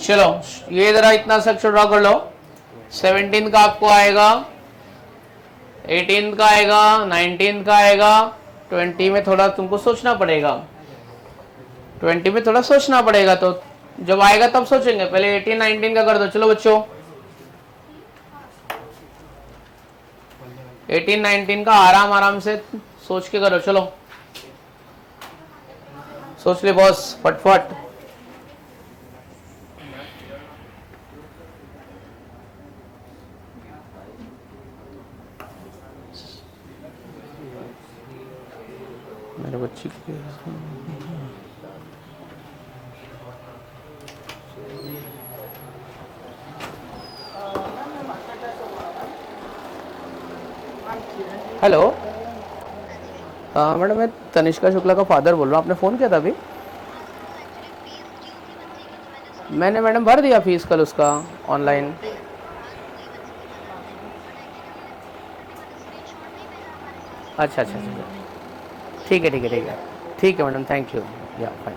Speaker 1: चलो ये जरा इतना स्ट्रक्चर ड्रॉ कर लो। 17 का आपको आएगा, 18 का आएगा, 19 का आएगा, 20 में थोड़ा तुमको सोचना पड़ेगा, 20 में थोड़ा सोचना पड़ेगा, तो जब आएगा तब सोचेंगे, पहले 18 19 का कर दो। चलो बच्चों 18 19 का आराम आराम से सोच के करो। चलो सोच ले बॉस फटफट। मेरे बच्चे की हेलो मैडम, मैं तनिष्का शुक्ला का फादर बोल रहा हूँ। आपने फ़ोन किया था अभी? मैंने मैडम भर दिया फीस कल उसका ऑनलाइन। अच्छा अच्छा अच्छा, ठीक है ठीक है ठीक है ठीक है मैडम, थैंक यू, या फाइन।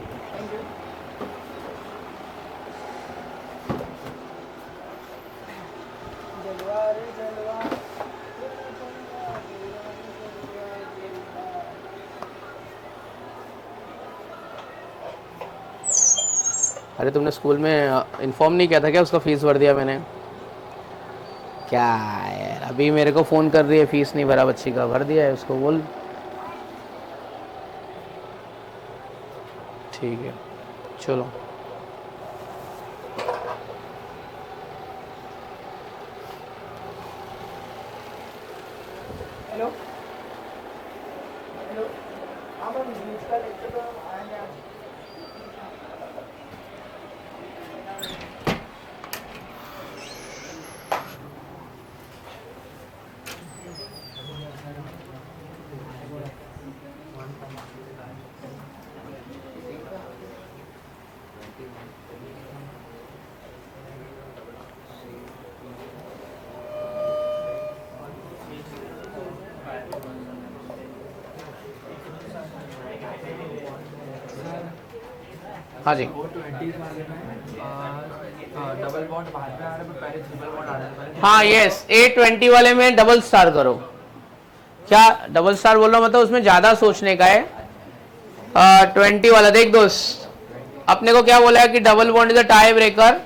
Speaker 1: अरे तुमने स्कूल में इन्फॉर्म नहीं किया था क्या? उसका फीस भर दिया मैंने। क्या यार, अभी मेरे को फ़ोन कर रही है, फीस नहीं भरा बच्ची का। भर दिया है उसको, बोल। ठीक है चलो।
Speaker 4: हेलो हेलो, हाँ मैम, इंग्लिश का लेक्चर तो आएंगे आज।
Speaker 1: हाँ जी,
Speaker 2: डबल बॉन्ड बाहर पे आ रहा है, पर पहले ट्रिपल बॉन्ड आ रहा है।
Speaker 1: हाँ यस, A20 वाले में डबल स्टार करो। क्या डबल स्टार बोल रहा हूँ, मतलब उसमें ज़्यादा सोचने का है। 20 वाला देख दोस्त, अपने को क्या बोला है कि double bond is a tie breaker,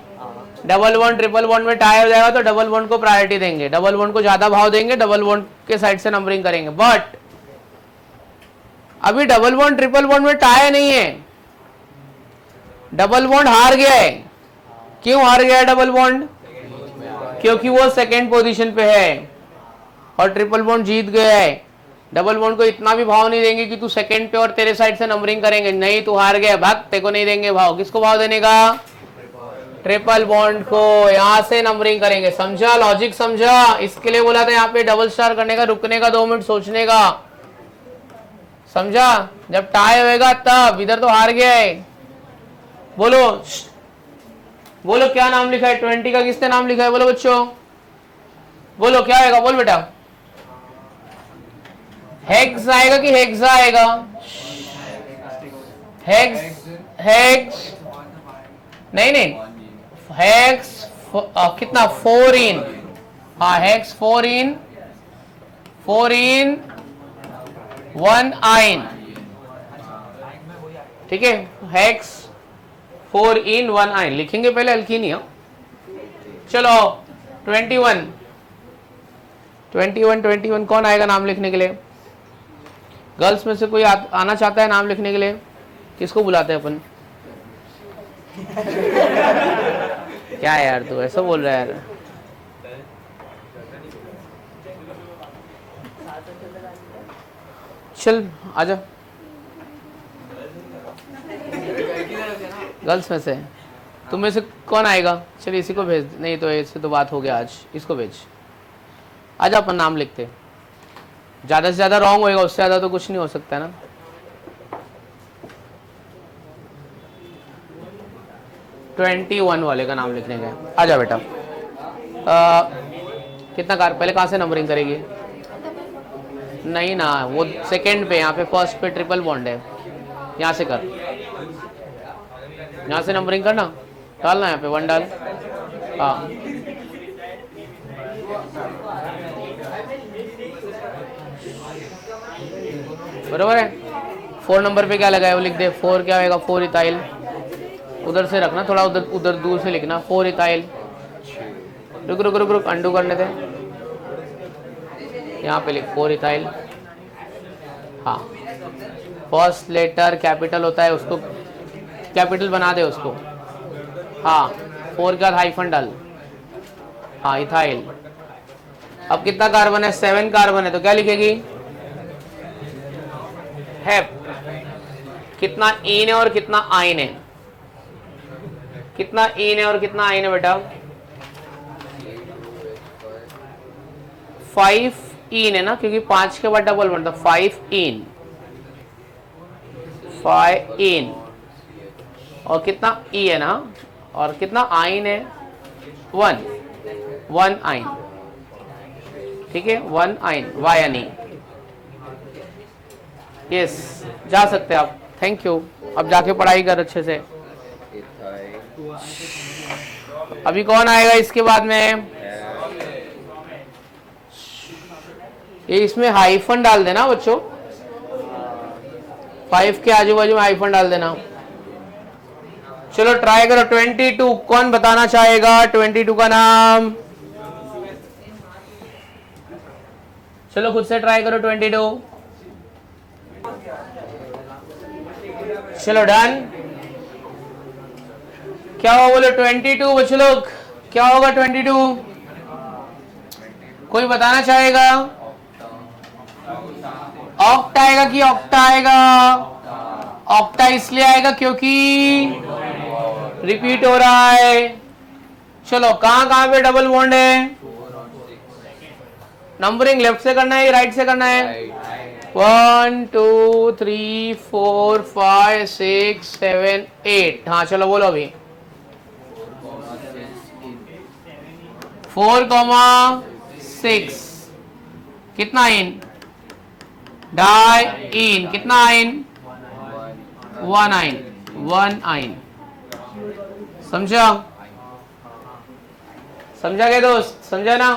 Speaker 1: double bond triple bond में टाई हो जाएगा तो डबल बॉन्ड को प्रायोरिटी देंगे, डबल बॉन्ड को ज्यादा भाव देंगे, डबल बॉन्ड के साइड से नंबरिंग करेंगे। बट अभी डबल बॉन्ड ट्रिपल बॉन्ड में टाई नहीं है, डबल बॉन्ड हार गया है। क्यों हार गया है डबल बॉन्ड? क्योंकि वो सेकेंड पोजीशन पे है और ट्रिपल बॉन्ड जीत गया है। डबल बॉन्ड को इतना भी भाव नहीं देंगे कि तू सेकेंड पे और तेरे साइड से नंबरिंग करेंगे, नहीं तू हार गया, भाग, तेरे को नहीं देंगे भाव। किसको भाव देने का? ट्रिपल बॉन्ड को। यहां से नंबरिंग करेंगे। समझा? लॉजिक समझा? इसके लिए बोला था यहाँ पे डबल स्टार करने का, रुकने का 2 मिनट सोचने का। समझा? जब टाई होएगा तब। इधर तो हार गया है। बोलो बोलो क्या नाम लिखा है? 20 का किसने नाम लिखा है? बोलो बच्चों, बोलो क्या आएगा? बोल बेटा, हेक्स आएगा कि हेक्सा आएगा? हेक्स, हेक्स नहीं नहीं, हेक्स कितना? 4 इन, हाँ हेक्स 4 इन 1 आइन, ठीक है। हेक्स 4 इन 1 आइन लिखेंगे पहले, अल्कीनी। चलो 21 कौन आएगा नाम लिखने के लिए? गर्ल्स में से कोई आना चाहता है नाम लिखने के लिए? किसको बुलाते हैं अपन? क्या है यार तू ऐसा बोल रहा है यार? चल आजा। गर्ल्स में से तुम में से कौन आएगा? चलिए इसी को भेज, नहीं तो इससे तो बात हो गया आज, इसको भेज। आजा अपन नाम लिखते। ज्यादा से ज्यादा रॉन्ग होएगा, उससे ज्यादा तो कुछ नहीं हो सकता ना। तो 21 वाले का नाम लिखने का। आजा बेटा। कितना कार पहले कहाँ से नंबरिंग करेगी? नहीं ना, वो सेकंड पे, यहाँ पे फर्स्ट पे ट्रिपल बॉन्ड है, यहाँ से कर, यहाँ से नंबरिंग करना, डालना यहाँ पे 1 डाल। हाँ बरोबर है। 4 नंबर पे क्या लगा है वो लिख दे। 4 क्या होगा? 4 इथाइल। उधर से रखना, थोड़ा उधर दूर से लिखना। 4 इथाइल। रुक रुक रुक रुक, अंडू करने दे। यहाँ पे लिख 4 इथाइल। हाँ, फर्स्ट लेटर कैपिटल होता है, उसको कैपिटल बना दे उसको। हाँ 4 का हाइफन डाल। हाँ इथाइल। अब कितना कार्बन है? 7 कार्बन है, तो क्या लिखेगी? हेप। कितना इन है और कितना आइन है? कितना इन है और कितना आइन है बेटा? 5 इन है ना, क्योंकि 5 के बाद डबल बनता। 5 इन, 5 इन। और कितना ई है ना, और कितना आइन है? 1 आइन, ठीक है। 1 आइन, वाई यानी। यस, जा सकते हैं आप। Thank you. अब जाके पढ़ाई कर अच्छे से। अभी कौन आएगा इसके बाद में? ये इसमें हाइफन डाल देना बच्चों, 5 के आजू बाजू में हाइफन डाल देना। चलो ट्राई करो। 22 कौन बताना चाहेगा? 22 का नाम चलो खुद से ट्राई करो। 22 चलो डन। क्या होगा बोलो? 22 बच्चों लोग, क्या होगा 22? कोई बताना चाहेगा? ऑक्टा आएगा कि ऑक्टा आएगा? ऑक्टा इसलिए आएगा क्योंकि रिपीट हो रहा है। चलो कहां कहां पे डबल बॉन्ड है? नंबरिंग लेफ्ट से करना है या राइट से करना है? 1 2 3 4 5 6 7 8। हाँ चलो बोलो अभी। 4,6 कितना इन? डाई इन। कितना आइन? 1 आइन, 1 आइन। समझा? समझा गया दोस्त? समझा ना?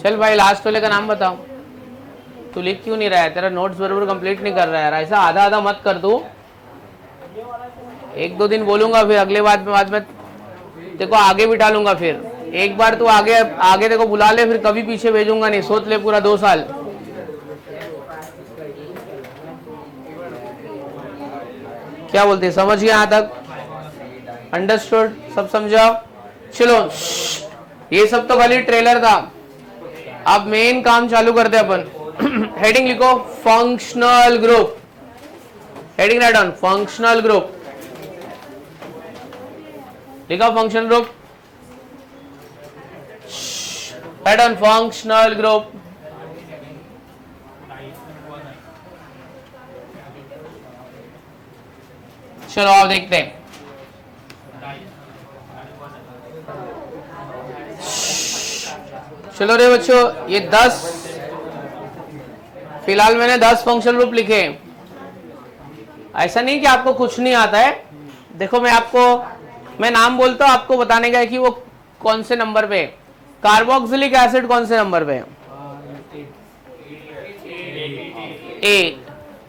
Speaker 1: चल भाई लास्ट वाले का नाम बताओ। तू लिख क्यों नहीं रहा है? तेरा नोट्स बराबर कंप्लीट नहीं कर रहा है यार। ऐसा आधा आधा मत कर तू। एक दो दिन बोलूंगा फिर अगले बाद में देखो आगे बिठा लूंगा। फिर एक बार तू आगे आगे देखो बुला ले, फिर कभी पीछे भेजूंगा नहीं। सोच ले पूरा 2 साल। क्या बोलते हैं? समझ गए यहाँ तक? अंडरस्टूड? सब समझा? चलो ये सब तो खाली ट्रेलर था। अब मेन काम चालू करते अपन। हेडिंग लिखो functional group. Heading write on functional group. लिखा functional group. Write on functional group. चलो आप देखते हैं। चलो रे बच्चों, ये 10 फिलहाल मैंने 10 फंक्शनल ग्रुप लिखे। ऐसा नहीं कि आपको कुछ नहीं आता है। देखो मैं नाम बोलता हूं, आपको बताने का है कि वो कौन से नंबर पे। कार्बोक्सिलिक एसिड कौन से नंबर पे? 8।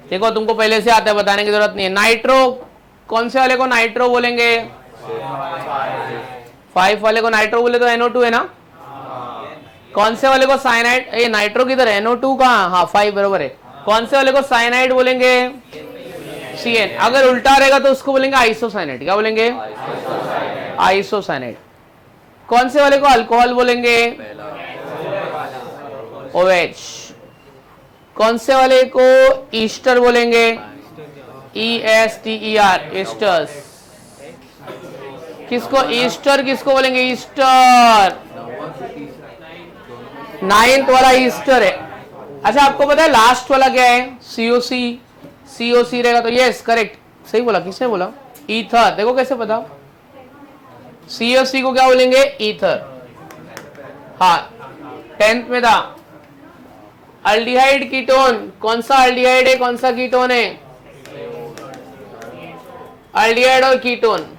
Speaker 1: देखो तुमको पहले से आता है, बताने की जरूरत नहीं है। नाइट्रो कौन से वाले को नाइट्रो बोलेंगे? 5 वाले को नाइट्रो बोले तो NO2 है ना। कौन से वाले को साइनाइड? ये नाइट्रो किधर है? NO2 कहाँ? हाँ 5 बरोबर है। कौन से वाले को साइनाइड बोलेंगे? CN। अगर उल्टा रहेगा तो उसको बोलेंगे आइसोसाइनाइड। क्या बोलेंगे? आइसोसाइनाइड। कौन से वाले को अल्कोहल बोलेंगे? OH। कौन से वाले को ईस्टर बोलेंगे? ESTER esters. किसको ईस्टर किसको बोलेंगे? ईस्टर 9th वाला ईस्टर है। अच्छा आपको पता है लास्ट वाला क्या है? COC रहेगा तो यस करेक्ट सही बोला। किसने बोला? ईथर। देखो कैसे पता? COC को क्या बोलेंगे? ईथर। हाँ 10th में था। अल्डिहाइड कीटोन कौन सा अल्डिहाइड है? कौन सा कीटोन है? अल्डिहाइड और कीटोन।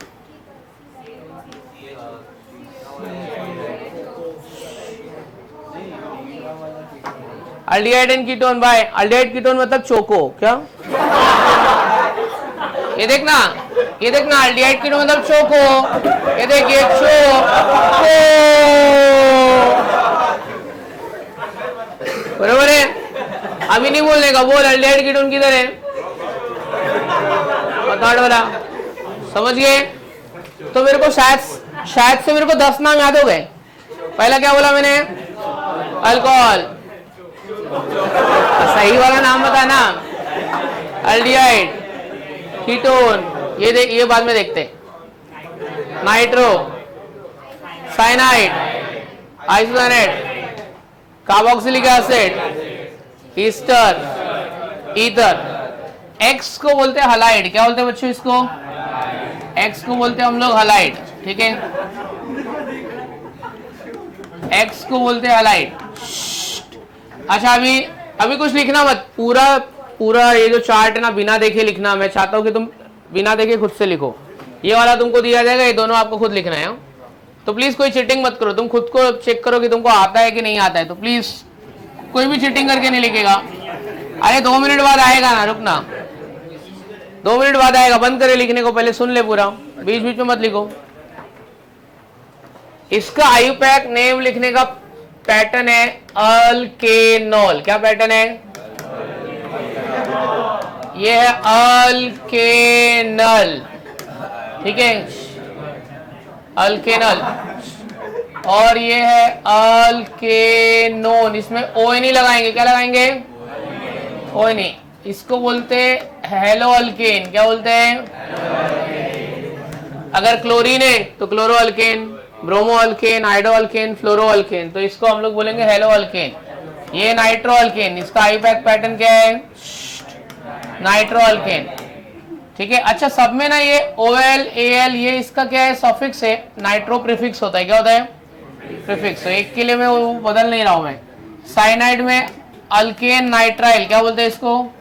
Speaker 1: अल्डिहाइड एंड कीटोन भाई। अल्डिहाइड कीटोन मतलब चोको। क्या? ये देखना अल्डिहाइड कीटोन मतलब चोको। ये देखिए चोको बरोबर है। अभी नहीं बोलने का, बोल अल्डिहाइड कीटोन किधर है? थर्ड वाला। समझ गए? तो मेरे को शायद से मेरे को 10 नाम याद हो गए। पहला क्या बोला मैंने? अल्कोहल। सही वाला नाम बता ना। अल्डिहाइड कीटोन ये बाद में देखते हैं। Nitro cyanide isocyanide carboxylic acid Easter ether. X को बोलते हैं हलाइड। क्या बोलते हैं बच्चों इसको? एक्स को बोलते हैं हम लोग हलाइड। ठीक है एक्स को बोलते हैं हलाइड। अच्छा अभी कुछ लिखना मत। पूरा ये जो चार्ट है ना बिना देखे लिखना। मैं चाहता हूं कि तुम बिना देखे खुद से लिखो। ये वाला तुमको दिया जाएगा, ये दोनों आपको खुद लिखना है। तो प्लीज कोई चीटिंग मत करो। तुम खुद को चेक करो कि तुमको आता है कि नहीं आता है। तो प्लीज कोई भी चीटिंग करके नहीं लिखेगा। अरे 2 मिनट बाद आएगा ना, रुकना 2 मिनट बाद आएगा। बंद करे लिखने को, पहले सुन ले पूरा, बीच बीच में मत लिखो। इसका आयुपैक नेम लिखने का पैटर्न है अल्केनॉल। क्या पैटर्न है? ये है अल्केनल। ठीक है अल्केनल। और ये है अल्केनोन। इसमें ओ नहीं लगाएंगे। क्या लगाएंगे? ओ नहीं। इसको बोलते हेलो अल्केन। क्या बोलते हैं? अगर क्लोरीन है तो chloro alkane, bromo alkane, आइडो alkane, फ्लोरो अल्केन। तो इसको हम लोग बोलेंगे हेलो अल्केन। ये नाइट्रो अल्केन। इसका आईपैक पैटर्न क्या है? Nitro alkane. ठीक है। अच्छा सब में ना ये OL AL ये इसका क्या है? सफिक्स है। नाइट्रो प्रीफिक्स होता है। क्या होता है? प्रीफिक्स। तो एक के लिए मैं वो बदल नहीं रहा हूं मैं। साइनाइड में अल्केन नाइट्राइल। क्या बोलते हैं इसको?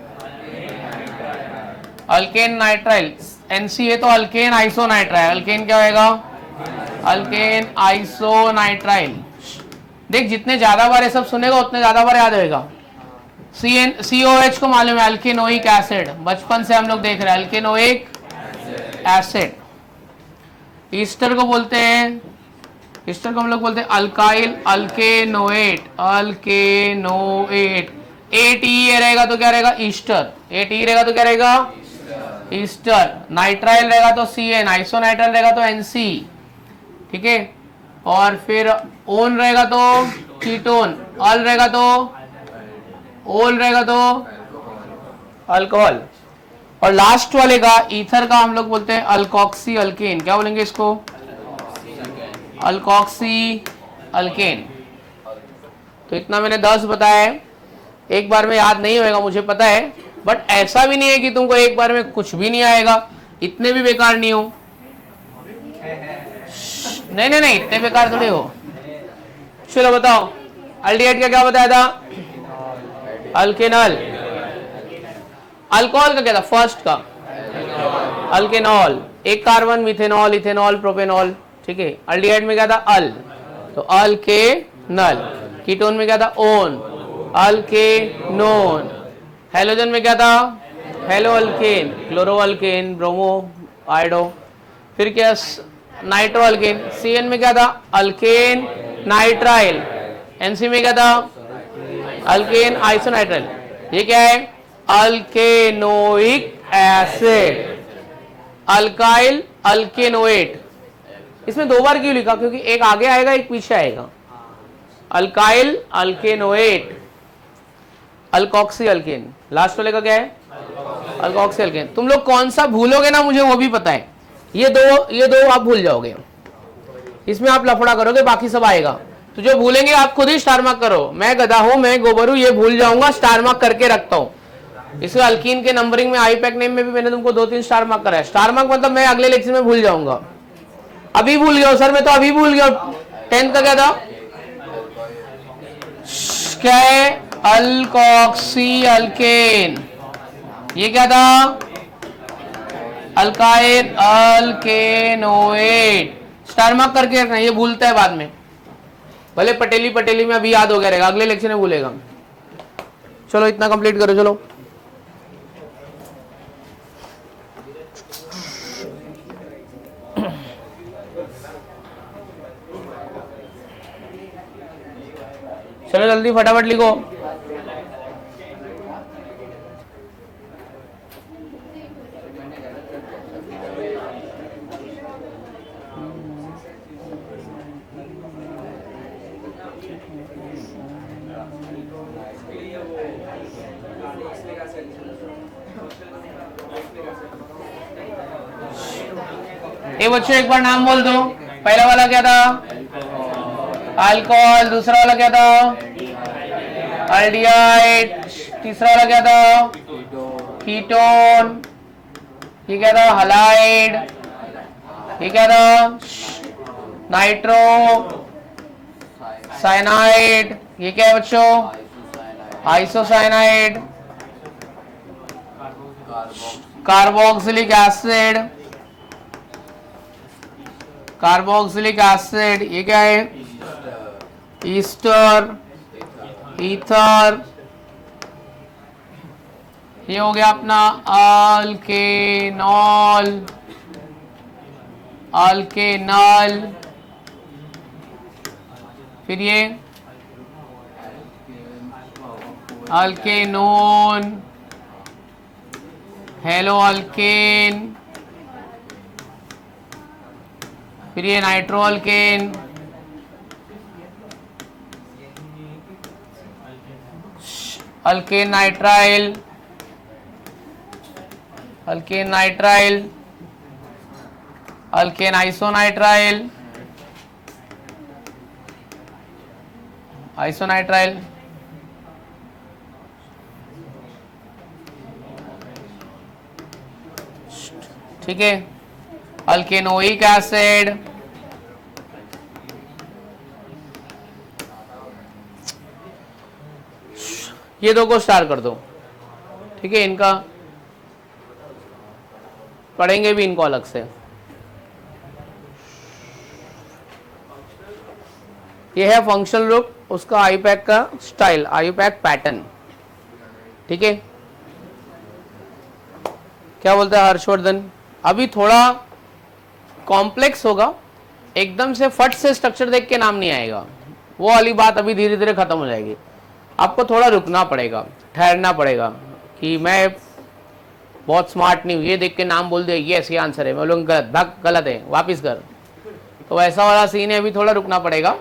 Speaker 1: Alkane nitrile. NC है तो अल्केन आइसोनाइट्राइल। अल्केन क्या होगा? अल्केन आइसोनाइट्राइल। देख जितने ज्यादा बार ये सब सुनेगा उतने ज्यादा बार याद होएगा। COH को मालूम है अल्केनोइक एसिड, बचपन से हम लोग देख रहे हैं अल्केनोइक एसिड। ईस्टर को बोलते हैं, ईस्टर को हम लोग बोलते हैं अल्काइल अल्केनोएट, अल्केनोएट। ATE रहेगा तो क्या रहेगा ईस्टर, ATE रहेगा तो क्या रहेगा ईस्टर। नाइट्राइल रहेगा तो CN, आइसोनाइट्राइल रहेगा तो NC, ठीक है। और फिर ओन रहेगा तो कीटोन, अल रहेगा तो ओल रहेगा तो अल्कोहल, और लास्ट वाले का ईथर का हम लोग बोलते हैं अल्कोक्सी अल्केन। क्या बोलेंगे इसको, अल्कोक्सी अल्केन। तो इतना मैंने 10 बताया है, एक बार में याद नहीं होएगा मुझे पता है, बट ऐसा भी नहीं है कि तुमको एक बार में कुछ भी नहीं आएगा, इतने भी बेकार नहीं हो। नहीं नहीं नहीं, इतने बेकार थोड़े हो। चलो बताओ, अल्डिहाइड का क्या बताया था, अल्केनॉल। अल्कोहल का क्या था, फर्स्ट का अल्केनॉल, एक कार्बन, मिथेनॉल, इथेनॉल, प्रोपेनॉल, ठीक है। अल्डिहाइड में क्या था अल, तो अल्केनल। कीटोन में क्या था ओन, अल्केनोन। हेलोजन में क्या था halo alkane, chloro alkane, bromo iodo. फिर क्या नाइट्रो अल्केन। CN में क्या था अल्केन नाइट्राइल। NC में क्या था अल्केन आइसोनाइट्राइल। ये क्या है अल्केनोइक एसिड, अल्काइल अल्केनोएट। इसमें 2 बार क्यों लिखा, क्योंकि एक आगे आएगा एक पीछे आएगा। Alkyl alkanoate, alkoxy alkane. Last वाले का क्या है अल्कोक्सी अल्केन। तुम लोग कौन सा भूलोगे ना मुझे वो भी पता है, ये दो आप भूल जाओगे, इसमें आप लफड़ा करोगे, बाकी सब आएगा। तो जो भूलेंगे आप खुद ही स्टार मार्क करो। मैं गधा हूं, मैं गोबर हूं, ये भूल जाऊंगा, स्टार मार्क करके रखता हूं। इसलिए अल्कीन के नंबरिंग में आईपैक नेम में भी मैंने तुमको 2-3 स्टार मार्क करा है। स्टार मार्क मतलब मैं अगले लेक्चर में भूल जाऊंगा। अभी भूल गया सर, मैं तो अभी भूल गया। 10th का क्या था, क्या है अल्कोक्सी अल्केन। ये क्या था अल्काइल अल्केनोएट। स्टार मार्क करके रखना, ये भूलता है बाद में, भले पटेली में अभी याद हो गया रहेगा, अगले लेक्चर में भूलेगा। चलो इतना कंप्लीट करो, चलो चलो जल्दी फटाफट लिखो। ये बच्चों एक बार नाम बोल दो। पहला वाला क्या था अल्कोहल, दूसरा वाला क्या था अल्डिहाइड, तीसरा वाला क्या था कीटोन, ये क्या था हलाइड, ये क्या था नाइट्रो साइनाइड, ये क्या है बच्चों isocyanide, carboxylic acid, carboxylic acid, ये क्या है ईस्टर, ईथर, ये हो गया अपना अल्केनॉल, अल्केनल, फिर ये अल्केनोन, हेलो अल्केन, फिर ये nitro alkane, alkane nitrile, alkane nitrile, alkane isonitrile, isonitrile, ठीक है, अल्केनोइक एसिड, ये दो को स्टार कर दो, ठीक है। इनका पढ़ेंगे भी इनको अलग से। ये है फंक्शनल ग्रुप, उसका आईयूपैक का स्टाइल, आईयूपैक पैटर्न। ठीक है, क्या बोलता है हर्षवर्धन? अभी थोड़ा कॉम्प्लेक्स होगा, एकदम से फट से स्ट्रक्चर देख के नाम नहीं आएगा, वो वाली बात अभी धीरे धीरे खत्म हो जाएगी। आपको थोड़ा रुकना पड़ेगा, ठहरना पड़ेगा कि मैं बहुत स्मार्ट नहीं हूँ, ये देख के नाम बोल दे यस ये आंसर है, मैं बोलूँ गलत, भाग गलत है वापिस कर, तो वैसा वाला सीन है, अभी थोड़ा रुकना पड़ेगा।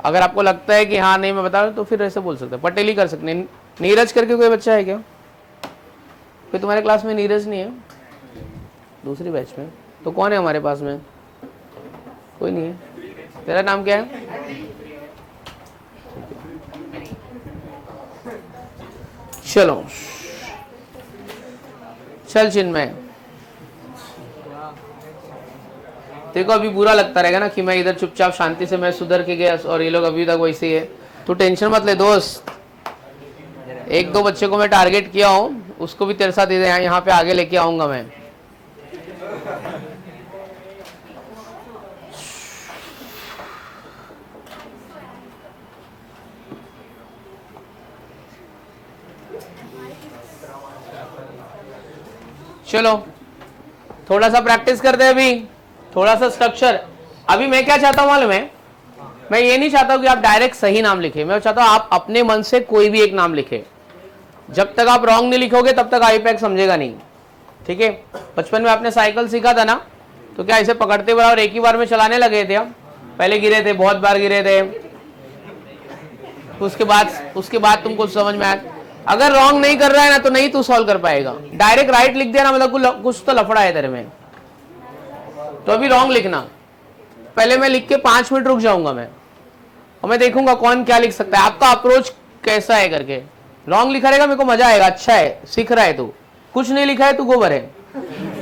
Speaker 1: अगर आपको लगता है कि हाँ नहीं मैं बता रहा हूँ तो फिर ऐसे बोल सकते हैं, पटेल ही कर सकते हैं। नीरज करके कोई बच्चा है क्या? फिर तुम्हारे क्लास में नीरज नहीं है? दूसरी बैच में तो कौन है हमारे पास में? कोई नहीं है। तेरा नाम क्या है? चलो चल चिन्मय, देखो अभी बुरा लगता रहेगा ना कि मैं इधर चुपचाप शांति से मैं सुधर के गया और ये लोग अभी तक वैसे ही है। तो टेंशन मत ले दोस्त, एक दो बच्चे को मैं टारगेट किया हूँ, उसको भी तेरे साथ इधर यहाँ पे आगे लेके आऊंगा मैं। चलो थोड़ा सा प्रैक्टिस करते हैं, अभी थोड़ा सा स्ट्रक्चर। अभी मैं क्या चाहता हूं मालूम है? मैं ये नहीं चाहता हूं कि आप डायरेक्ट सही नाम लिखे, मैं चाहता हूं आप अपने मन से कोई भी एक नाम लिखे। जब तक आप रॉन्ग नहीं लिखोगे तब तक आईयूपैक समझेगा नहीं। ठीक है, बचपन में आपने साइकिल सीखा था ना, तो क्या ऐसे पकड़ते बराबर एक ही बार में चलाने लगे थे आप? पहले गिरे थे, बहुत बार गिरे थे, उसके बाद तुमको समझ में आया। अगर रॉन्ग नहीं कर रहा है ना तो नहीं तू सॉल्व कर पाएगा। डायरेक्ट राइट लिख दिया ना मतलब कुछ तो लफड़ा है तेरे में, तो अभी रॉन्ग लिखना। पहले मैं लिख के 5 मिनट रुक जाऊंगा मैं, और मैं देखूंगा कौन क्या लिख सकता है, आपका अप्रोच कैसा है करके। रॉन्ग लिखा रहेगा, मेरे को मजा आएगा, अच्छा है सीख रहा है तू। कुछ नहीं लिखा है तू गोबर है,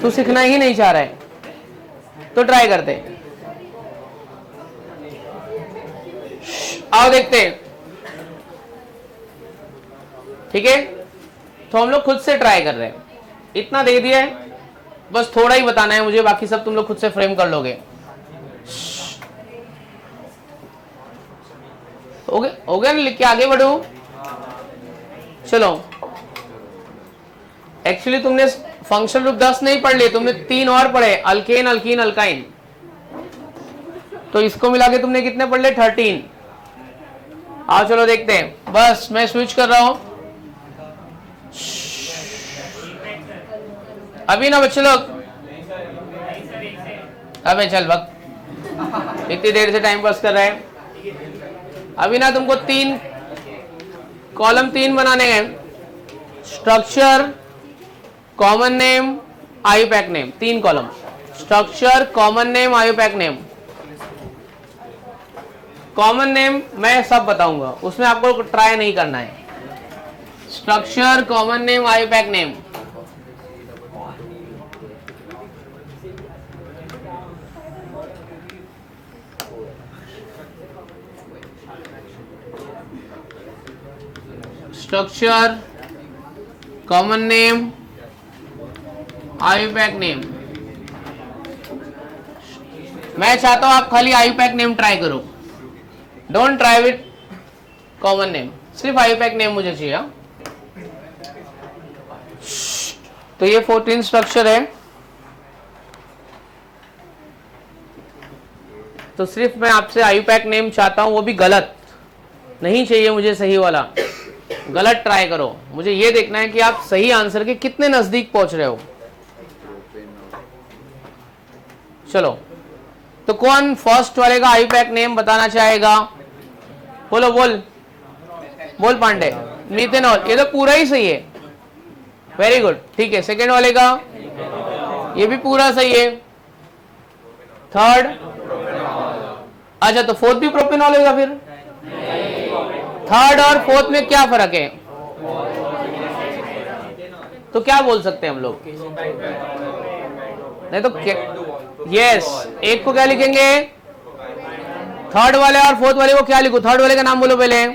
Speaker 1: तू सीखना ही नहीं चाह रहा है, तो ट्राई करते। आओ देखते हैं। ठीक है, तो हम लोग खुद से ट्राई कर रहे हैं। इतना दे दिया है, बस थोड़ा ही बताना है मुझे, बाकी सब तुम लोग खुद से फ्रेम कर लोगे। हो गया ना? लिख के आगे बढ़ो। चलो, एक्चुअली तुमने फंक्शनल ग्रुप 10 नहीं पढ़ लिए, तुमने 3 और पढ़े, अल्केन अल्कीन अल्काइन, तो इसको मिला के तुमने कितने पढ़ ले? 13। आओ चलो देखते हैं। बस मैं स्विच कर रहा हूं अभी ना बच्चे लोग। अबे चल वक्त, इतनी देर से टाइम पास कर रहे हैं। अभी ना तुमको 3 कॉलम 3 बनाने हैं, structure, common name, IUPAC name. 3 column, structure, common name, IUPAC name. Common name मैं सब बताऊंगा, उसमें आपको ट्राई नहीं करना है। Structure, common name, IUPAC name. Structure, common name, IUPAC name. मैं चाहता हूं आप खाली आईयूपैक नेम ट्राई करो, don't try with common name, सिर्फ आईयूपैक नेम मुझे चाहिए। तो ये 14 स्ट्रक्चर है, तो सिर्फ मैं आपसे आईयूपैक नेम चाहता हूं, वो भी गलत नहीं चाहिए मुझे, सही वाला। गलत ट्राई करो, मुझे ये देखना है कि आप सही आंसर के कितने नजदीक पहुंच रहे हो। चलो, तो कौन फर्स्ट वाले का आईयूपैक नेम बताना चाहेगा? बोलो, बोल पांडे, मिथेनॉल, ये तो पूरा ही सही है, वेरी गुड। ठीक है, सेकेंड वाले का ये भी पूरा सही है। थर्ड, अच्छा तो फोर्थ भी प्रोपेनॉल होगा फिर? थर्ड और फोर्थ में क्या फर्क है? तो क्या बोल सकते हैं हम लोग? नहीं तो यस, एक को क्या लिखेंगे? थर्ड वाले और फोर्थ वाले को क्या लिखो? थर्ड वाले का नाम बोलो पहले।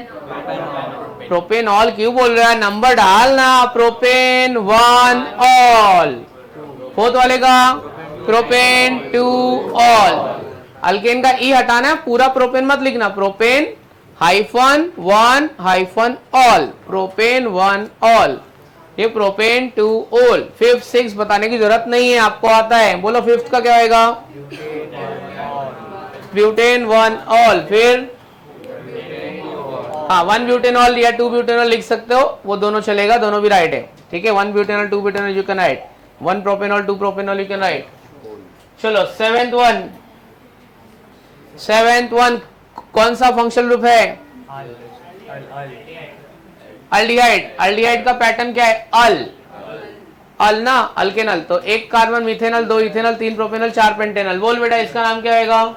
Speaker 1: प्रोपेनॉल क्यों बोल रहा है? नंबर डालना, प्रोपेन 1 ऑल। फोर्थ वाले का प्रोपेन 2 ऑल। अल्केन का ई हटाना है, पूरा प्रोपेन मत लिखना, propane hyphen 1 hyphen all, propane 1 all, ये प्रोपेन 2 ऑल। 5th 6 बताने की जरूरत नहीं है, आपको आता है। बोलो 5th का क्या होगा? Butane 1 all. फिर हाँ 1 ब्यूटेनॉल या 2 ब्यूटेनॉल लिख सकते हो, वो दोनों चलेगा, दोनों भी राइट है, ठीक है। 1 butanol 2 butanol you can write, 1 propanol 2 propanol you can write. चलो 7th वन कौन सा फंक्शनल ग्रुप है? अल्डिहाइड। अल्डिहाइड का पैटर्न क्या है? अल ना, अल्केनल। तो 1 carbon methanal, 2 ethanal, 3 propanal, 4 Pantanal. बोल बेटा इसका नाम क्या होगा?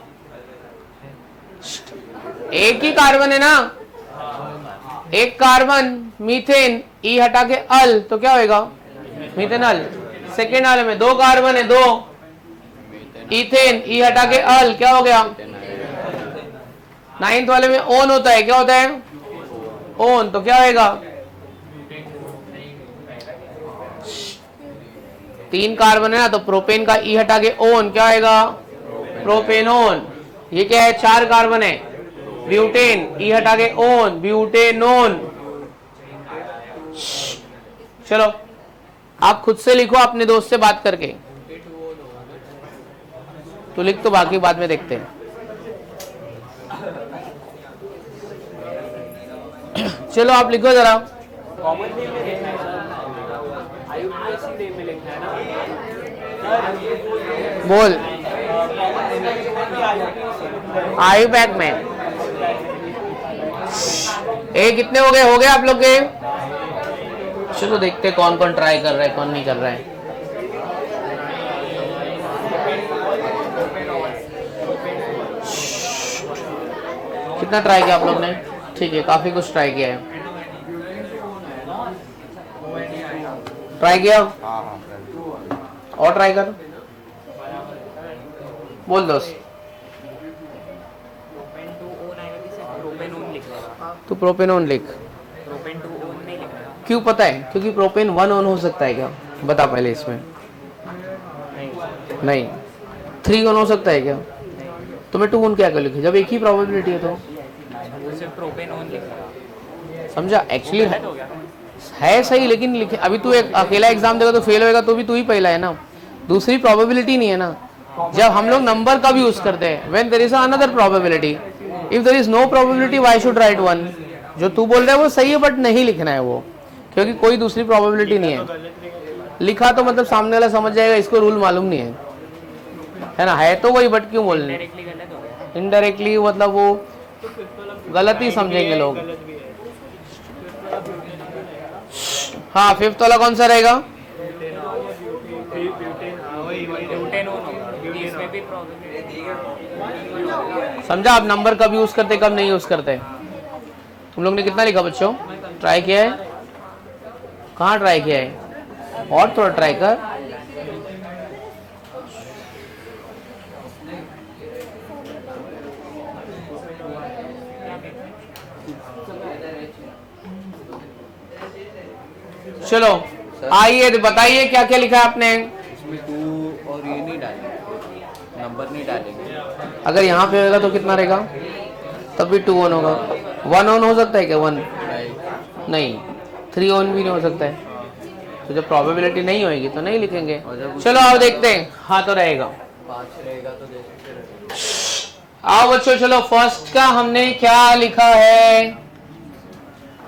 Speaker 1: एक ही कार्बन है ना, 1 कार्बन मीथेन, ई हटा के अल, तो क्या होगा? मिथेनल। सेकेंड वाले में 2 कार्बन है, 2 इथेन, ई हटा के अल, क्या हो गया? 9th वाले में ओन होता है, क्या होता है? ओन, तो क्या होगा? 3 कार्बन है ना, तो प्रोपेन का ई हटा के ओन, क्या आएगा? प्रोपेनोन। ये क्या है? 4 कार्बन है, ब्यूटेन, ई हटा के ओन, ब्यूटेनोन। चलो आप खुद से लिखो अपने दोस्त से बात करके, तो लिख, तो बाकी बाद में देखते हैं। चलो आप लिखो जरा।
Speaker 2: कॉमन नेम में लिखना है सर, आईयूपीएसी नेम में लिखना है ना।
Speaker 1: बोल।
Speaker 2: कॉमन
Speaker 1: आयु पैक में ए कितने हो गए आप लोग के? चलो देखते कौन कौन ट्राई कर रहा है, कौन नहीं कर रहा है। कितना ट्राई किया आप लोग ने? ठीक है, काफी कुछ ट्राई किया है। ट्राई किया और ट्राई कर। बोल दोस्त। तो प्रोपेनोन लिख। क्यों पता है? क्योंकि प्रोपेन 1 ऑन हो सकता है क्या? बता पहले इसमें। नहीं। 3 ऑन हो सकता है क्या? तो मैं 2 ऑन क्या कर लिखे जब एक ही प्रोबेबिलिटी है? तो समझा? एक्चुअली है सही, लेकिन लिखे अभी तू एक अकेला एग्जाम देगा तो फेल होएगा, तो भी तू ही पहला है ना, दूसरी प्रोबेबिलिटी नहीं है ना। जब हम लोग नंबर का भी यूज करते हैं, when there is another probability, if there is no probability why should write 1? जो तू बोल रहा है वो सही है, बट नहीं लिखना है वो, क्योंकि कोई दूसरी प्रोबेबिलिटी नहीं है। लिखा तो मतलब सामने वाला समझ जाएगा, इसको रूल मालूम नहीं है ना, है तो वही, बट क्यों बोलने? इनडायरेक्टली मतलब वो गलत ही समझेंगे लोग। हाँ 5th वाला कौन सा रहेगा? समझा? आप नंबर कब यूज करते कब नहीं यूज करते। तुम लोग ने कितना लिखा बच्चों? ट्राई किया है? कहाँ ट्राई किया है? और थोड़ा ट्राई कर। चलो आइए बताइए क्या क्या लिखा है आपने?
Speaker 3: इसमें 2 और ये नहीं डालेंगे, नंबर नहीं डालेंगे।
Speaker 1: अगर यहाँ पे होगा तो कितना रहेगा? तब भी 2 ऑन होगा। 1 ऑन हो सकता है क्या? 1 नहीं, 3 ऑन भी नहीं हो सकता है। तो जब प्रोबेबिलिटी नहीं होगी तो नहीं लिखेंगे। चलो आओ देखते हैं। हाँ तो रहेगा
Speaker 3: 5 रहेगा तो जैसे
Speaker 1: आओ बच्चों, चलो फर्स्ट का हमने क्या लिखा है?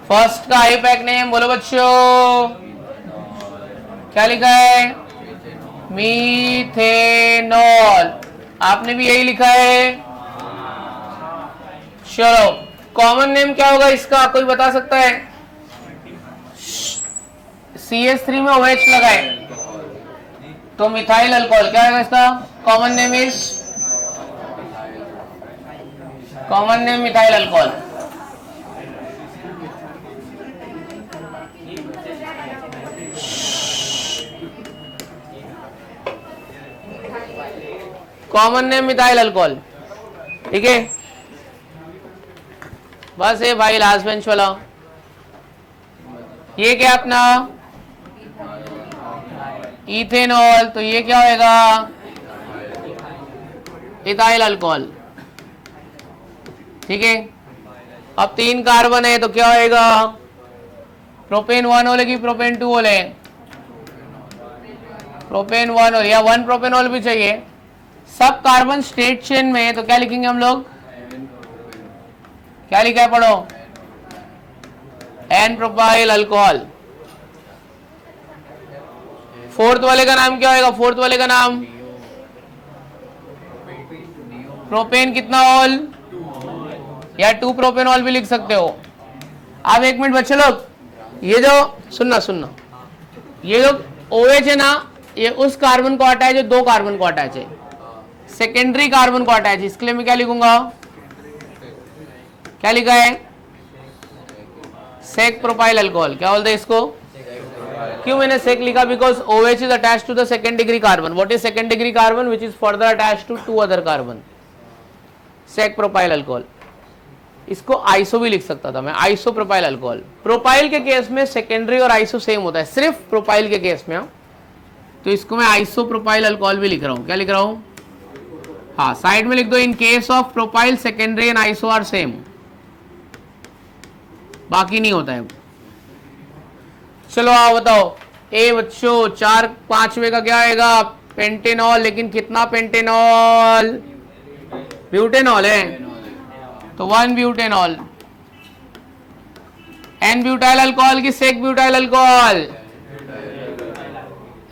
Speaker 1: फर्स्ट का आई पैक नेम बोलो बच्चों, क्या लिखा है? मीथेनॉल। आपने भी यही लिखा है। चलो कॉमन नेम क्या होगा इसका, कोई बता सकता है? CH3 में OH लगाए तो मिथाइल अल्कोहल, क्या है इसका common name? Is common name methyl alcohol. Common name methyl alcohol, ठीक है। बस ये भाई लास्ट बेंच वाला, ये क्या अपना इथेनॉल, तो ये क्या होएगा? Ethyl alcohol. ठीक है, अब 3 कार्बन है तो क्या होएगा, प्रोपेन 1 होले कि प्रोपेन 2 होले, प्रोपेन 1 होले या 1 प्रोपेनॉल भी चाहिए। सब कार्बन स्टेट चेन में है तो क्या लिखेंगे हम लोग, क्या लिखा है पढ़ो, एन प्रोपाइल अल्कोहल। फोर्थ वाले का नाम क्या होगा, फोर्थ वाले का नाम प्रोपेन कितना ऑल, या 2 प्रोपेनॉल भी लिख सकते हो। अब 1 मिनट बच्चे लोग, ये जो सुनना, ये जो OH है ना, ये उस कार्बन को अटैच है, 2 कार्बन को अटैच है, सेकेंडरी कार्बन को अटैच है। इसके लिए मैं क्या लिखूंगा, क्या लिखा है, सेक प्रोपाइल अल्कोहल। क्या बोलते हैं इसको, क्यों मैंने सेक लिखा, because OH is attach to the second degree carbon. What is second degree carbon, which is further attach to 2 other carbon, sec propyl alcohol. इसको आइसो भी लिख सकता था मैं, आइसो प्रोपाइल अल्कोहल। प्रोपाइल के केस में secondary और iso same होता है, सिर्फ प्रोपाइल के केस में। तो इसको मैं आइसो प्रोपाइल अल्कोहल भी लिख रहा हूं। क्या लिख रहा हूं, हाँ साइड में लिख दो, in case of propyl secondary and iso are same, बाकी नहीं होता है। चलो आओ बताओ, ए बच्चों 4 5वें का क्या आएगा, पेंटेनॉल। लेकिन कितना पेंटेनॉल, ब्यूटेनॉल है तो 1 ब्यूटेनॉल। एन ब्यूटाइल अल्कोहल की sec butyl alcohol,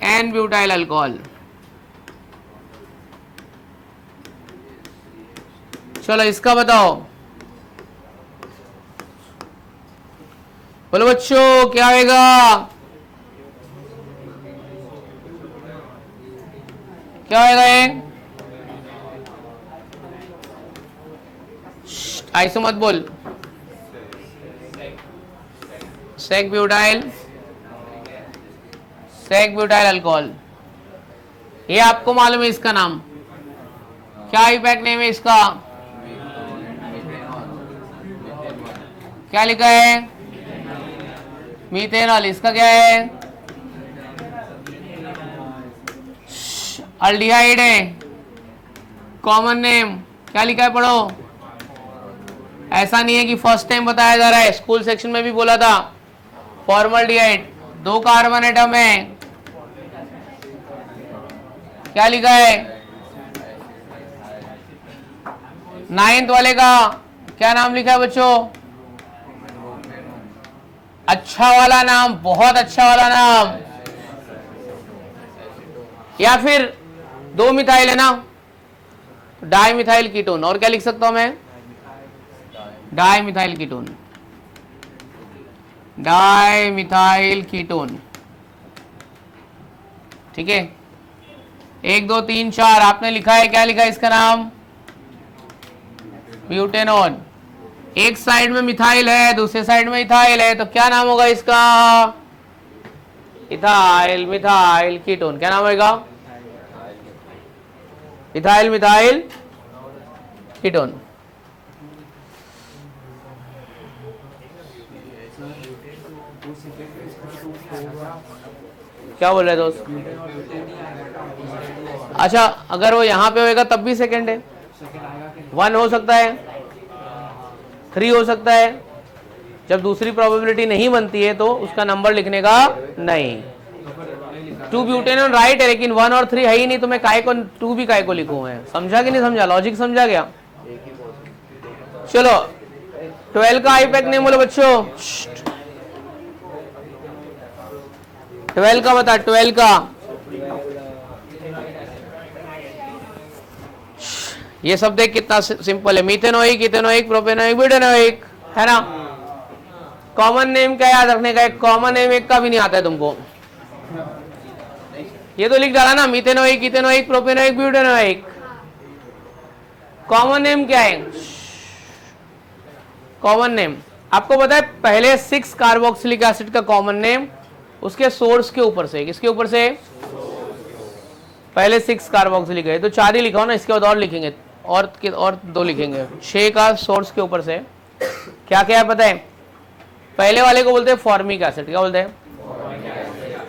Speaker 1: n butyl alcohol. चलो इसका बताओ, बोलो बच्चों क्या आएगा, क्या आएगा, ये आइसो मत बोल, sec butyl, sec butyl alcohol. ये आपको मालूम है इसका नाम क्या, इफेक्ट नेम है इसका, क्या लिखा है, मीथेनॉल। इसका क्या है, अल्डिहाइड है, कॉमन नेम क्या लिखा है पढ़ो। ऐसा नहीं है कि फर्स्ट टाइम बताया जा रहा है, स्कूल सेक्शन में भी बोला था, फॉर्मल्डिहाइड 2 कार्बन एटम है, क्या लिखा है, 9th वाले का क्या नाम लिखा है बच्चों, अच्छा वाला नाम, बहुत अच्छा वाला नाम, या फिर 2 मिथाइल है ना, डाई मिथाइल कीटोन। और क्या लिख सकता हूं मैं, di methyl ketone, di methyl ketone. ठीक है, 1 2 3 4 आपने लिखा है, क्या लिखा है इसका नाम, ब्यूटेनॉल। एक साइड में मिथाइल है, दूसरे साइड में इथाइल है, तो क्या नाम होगा इसका, इथाइल मिथाइल कीटोन। क्या नाम होगा, इथाइल मिथाइल कीटोन। क्या बोल रहे दोस्त, अच्छा अगर वो यहाँ पे होएगा तब भी सेकंड है, 1 हो सकता है, 3 हो सकता है। जब दूसरी प्रोबेबिलिटी नहीं बनती है तो उसका नंबर लिखने का नहीं। 2 ब्यूटेनॉल राइट है, लेकिन 1 और 3 है ही नहीं, तो मैं काय को 2 भी काय को लिखूं मैं, समझा कि नहीं समझा, लॉजिक समझा गया। चलो 12 का आईपैक नेम बोलो बच्चों, 12 का बता, 12 का ये सब देख कितना सिंपल है, मीथेनोइक, इथेनोइक, प्रोपेनोइक, ब्यूटेनोइक, है ना। कॉमन नेम क्या याद रखने का, एक कॉमन नेम एक का भी नहीं आता है तुमको, ये तो लिख डाला ना, methanoic, ethanoic, propanoic, butanoic. Common name क्या है, कॉमन नेम आपको पता है, पहले 6 कार्बोक्सिलिक एसिड का कॉमन नेम उसके सोर्स के ऊपर से, किसके ऊपर से, पहले 6 कार्बोक्सिलिक है तो 4 ही लिखा ना, इसके बाद और लिखेंगे, और 2 लिखेंगे, 6 का सोर्स के ऊपर से क्या क्या है पता है। पहले वाले को बोलते हैं फॉर्मिक एसिड, क्या बोलते हैं,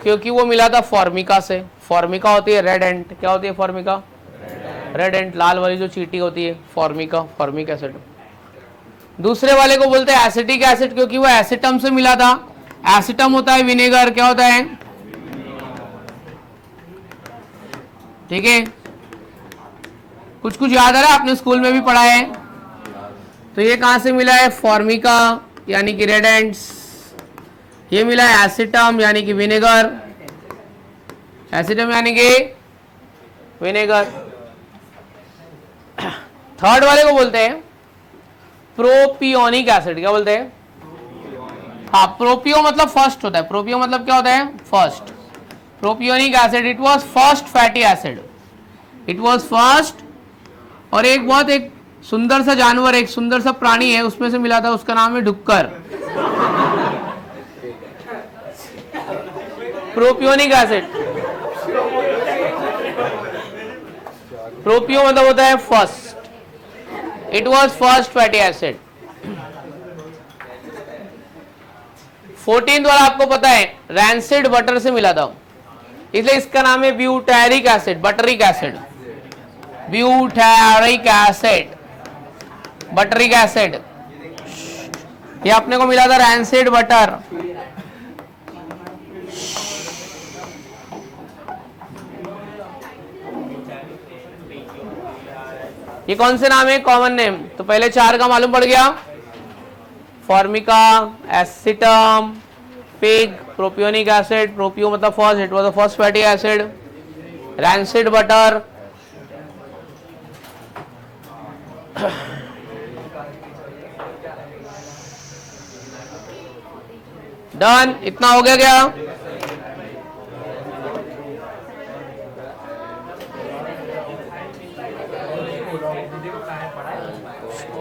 Speaker 1: क्योंकि वो मिला था फॉर्मिका से। फॉर्मिका होती है रेड एंट, क्या होती है फॉर्मिका, रेड एंड लाल वाली जो चीटी होती है फॉर्मिक एसिड। दूसरे वाले को बोलते हैं एसिटिक एसिड, क्योंकि वो एसिटम से मिला था। एसिटम होता है विनेगर, क्या होता है? ठीक है, कुछ कुछ याद आ रहा है, आपने स्कूल में भी पढ़ा है। तो ये कहां से मिला है? फॉर्मिका यानी कि रेड एंड्स, ये मिला है एसिटम यानी कि विनेगर, एसिटम यानी कि विनेगर। थर्ड वाले को बोलते हैं प्रोपियोनिक एसिड। क्या बोलते हैं? हाँ, प्रोपियो मतलब फर्स्ट होता है। प्रोपियो मतलब क्या होता है? First. Propionic acid, it was first fatty acid, it was first. और एक सुंदर सा जानवर, एक सुंदर सा प्राणी है, उसमें से मिला था, उसका नाम है डुक्कर। प्रोपियोनिक एसिड, प्रोपियो मतलब होता है first, it was first fatty acid. 14th वाला आपको पता है रैंसिड बटर से मिला था, इसलिए इसका नाम है butyric acid, butyric acid, butyric acid, butyric acid. ये अपने को मिला था रैंसिड बटर। ये कौन से नाम है? Common name. तो पहले 4 का मालूम पड़ गया, फॉर्मिका, एसिटम, पिग, प्रोपियोनिक एसिड, प्रोपियो मतलब first, it was the first fatty acid, rancid butter. Done, इतना हो गया क्या?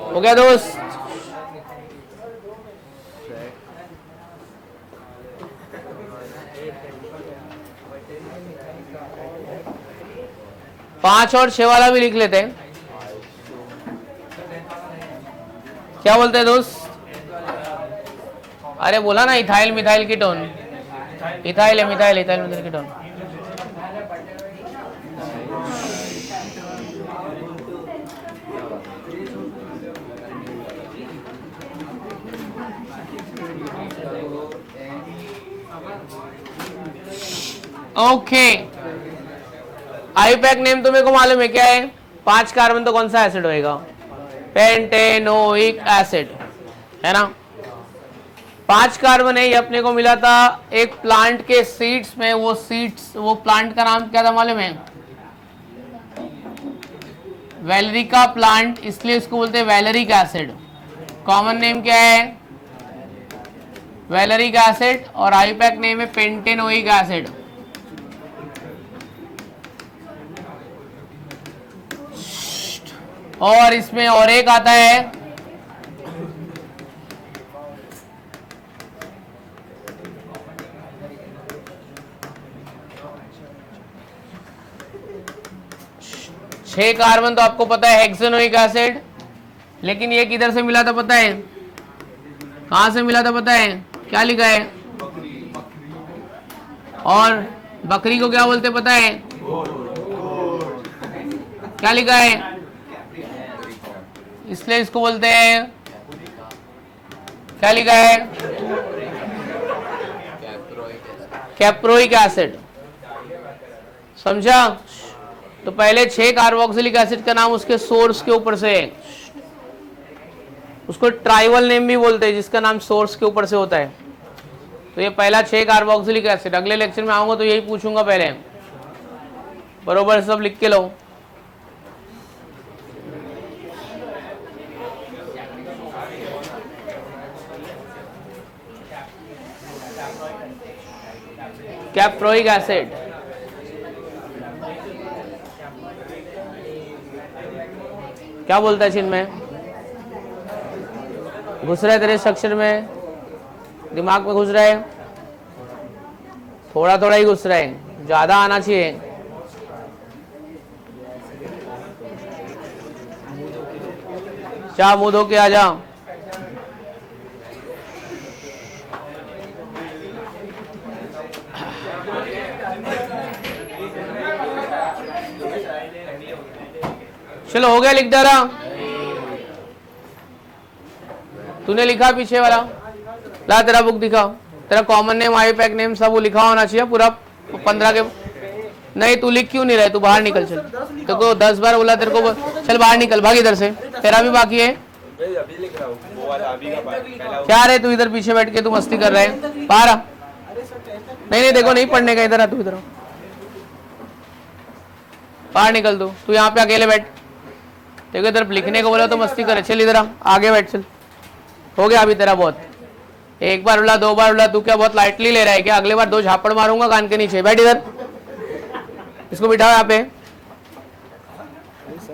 Speaker 1: हो गया दोस्त? पांच और 6 वाला भी लिख लेते हैं। क्या बोलते हैं दोस्त? अरे बोला ना, इथाइल मिथाइल कीटोन, इथाइल है, methyl, ethyl methyl ketone. Okay, IUPAC name तुम्हें को मालूम है क्या है? 5 कार्बन तो कौन सा एसिड होएगा? पेंटेनोइक एसिड, है ना। 5 कार्बन है, ये अपने को मिला था एक प्लांट के सीड्स में। वो प्लांट का नाम क्या था मालूम है? वेलरिका प्लांट, इसलिए इसको बोलते हैं वेलरिक एसिड। कॉमन नेम क्या है? वेलरिक एसिड, और आईपैक नेम है पेंटेनोइक एसिड। और इसमें और एक आता है छह कार्बन, तो आपको पता है हेक्सेनोइक एसिड। लेकिन ये किधर से मिला था पता है? कहां से मिला था पता है? क्या लिखा है? और बकरी को क्या बोलते पता है? क्या लिखा है? इसलिए इसको बोलते हैं, क्या लिखा है? Caproic acid. समझा? तो पहले 6 कार्बोक्सिलिक एसिड का नाम उसके सोर्स के ऊपर से है, उसको ट्राइवल नेम भी बोलते हैं, जिसका नाम सोर्स के ऊपर से होता है। तो ये पहला 6 कार्बोक्सिलिक एसिड। अगले लेक्चर में आऊंगा तो यही पूछूंगा, पहले बरोबर सब लिख के लो। कैप्रोइक एसिड, क्या बोलता है चिन्ह? घुस रहा है तेरे स्ट्रक्चर में, दिमाग में घुस रहा है? थोड़ा थोड़ा ही घुस रहा है, ज्यादा आना चाहिए। जा मुंह धो के आ जा। चलो हो गया, लिख दे रहा। तूने लिखा पीछे वाला, ला तेरा बुक दिखा, तेरा कॉमन नेम, आई पैक नेम सब वो लिखा होना चाहिए पूरा 15 के। नहीं तू लिख क्यों नहीं रहे, तू बाहर निकल। चल तेरे को 10 बार बोला तेरे को, चल बाहर निकल, भाग इधर से, तेरा भी बाकी है।
Speaker 2: अभी लिख रहा हूँ वो वाला अभी का पहला
Speaker 1: क्या रे तू इधर पीछे बैठ के तू मस्ती कर रहा है, बाहर आ। नहीं नहीं देखो नहीं पढ़ने का, इधर आ तू, इधर आ, बाहर निकल। तू यहाँ पे अकेले बैठ, देखो इधर लिखने को बोला तो मस्ती करे। चल इधर आ, आगे बैठ। चल हो गया अभी तेरा बहुत, एक बार उला 2 बार उला, तू क्या बहुत लाइटली ले रहा है क्या? अगले बार 2 झापड़ मारूंगा कान के नीचे। बैठ इधर, इसको बिठाओ यहाँ पे।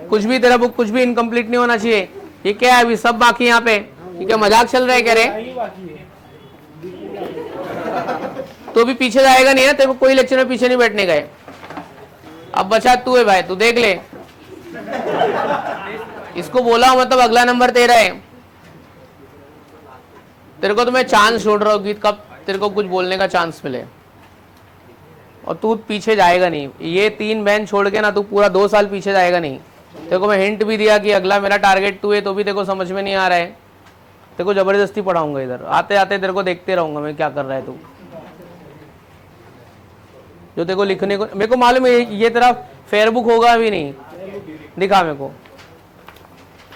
Speaker 1: कुछ भी तेरा बुक कुछ भी इनकम्प्लीट नहीं होना चाहिए। ये क्या है अभी सब बाकी यहाँ पे, ये क्या मजाक चल रहा है क्या रे? तो भी पीछे जाएगा नहीं ना, तेरे को कोई लेक्चर में पीछे नहीं बैठने का है। अब बचा तू है भाई, तू देख ले। इसको बोला मतलब अगला नंबर तेरा है। तेरे को तो मैं चांस छोड़ रहा हूँ कि कब तेरे को कुछ बोलने का चांस मिले, और तू पीछे जाएगा नहीं। ये 3 बेंच छोड़ के ना तू पूरा 2 साल पीछे जाएगा नहीं। तेरे को मैं हिंट भी दिया कि अगला मेरा टारगेट तू है, तो भी तेरे को समझ में नहीं आ रहा है। तेरे को जबरदस्ती पढ़ाऊंगा इधर, आते आते तेरे को देखते रहूंगा मैं क्या कर रहा है तू। जो तेरे को लिखने को, मेरे को मालूम है ये तेरा फेयर बुक होगा भी नहीं। दिखा मेरे को,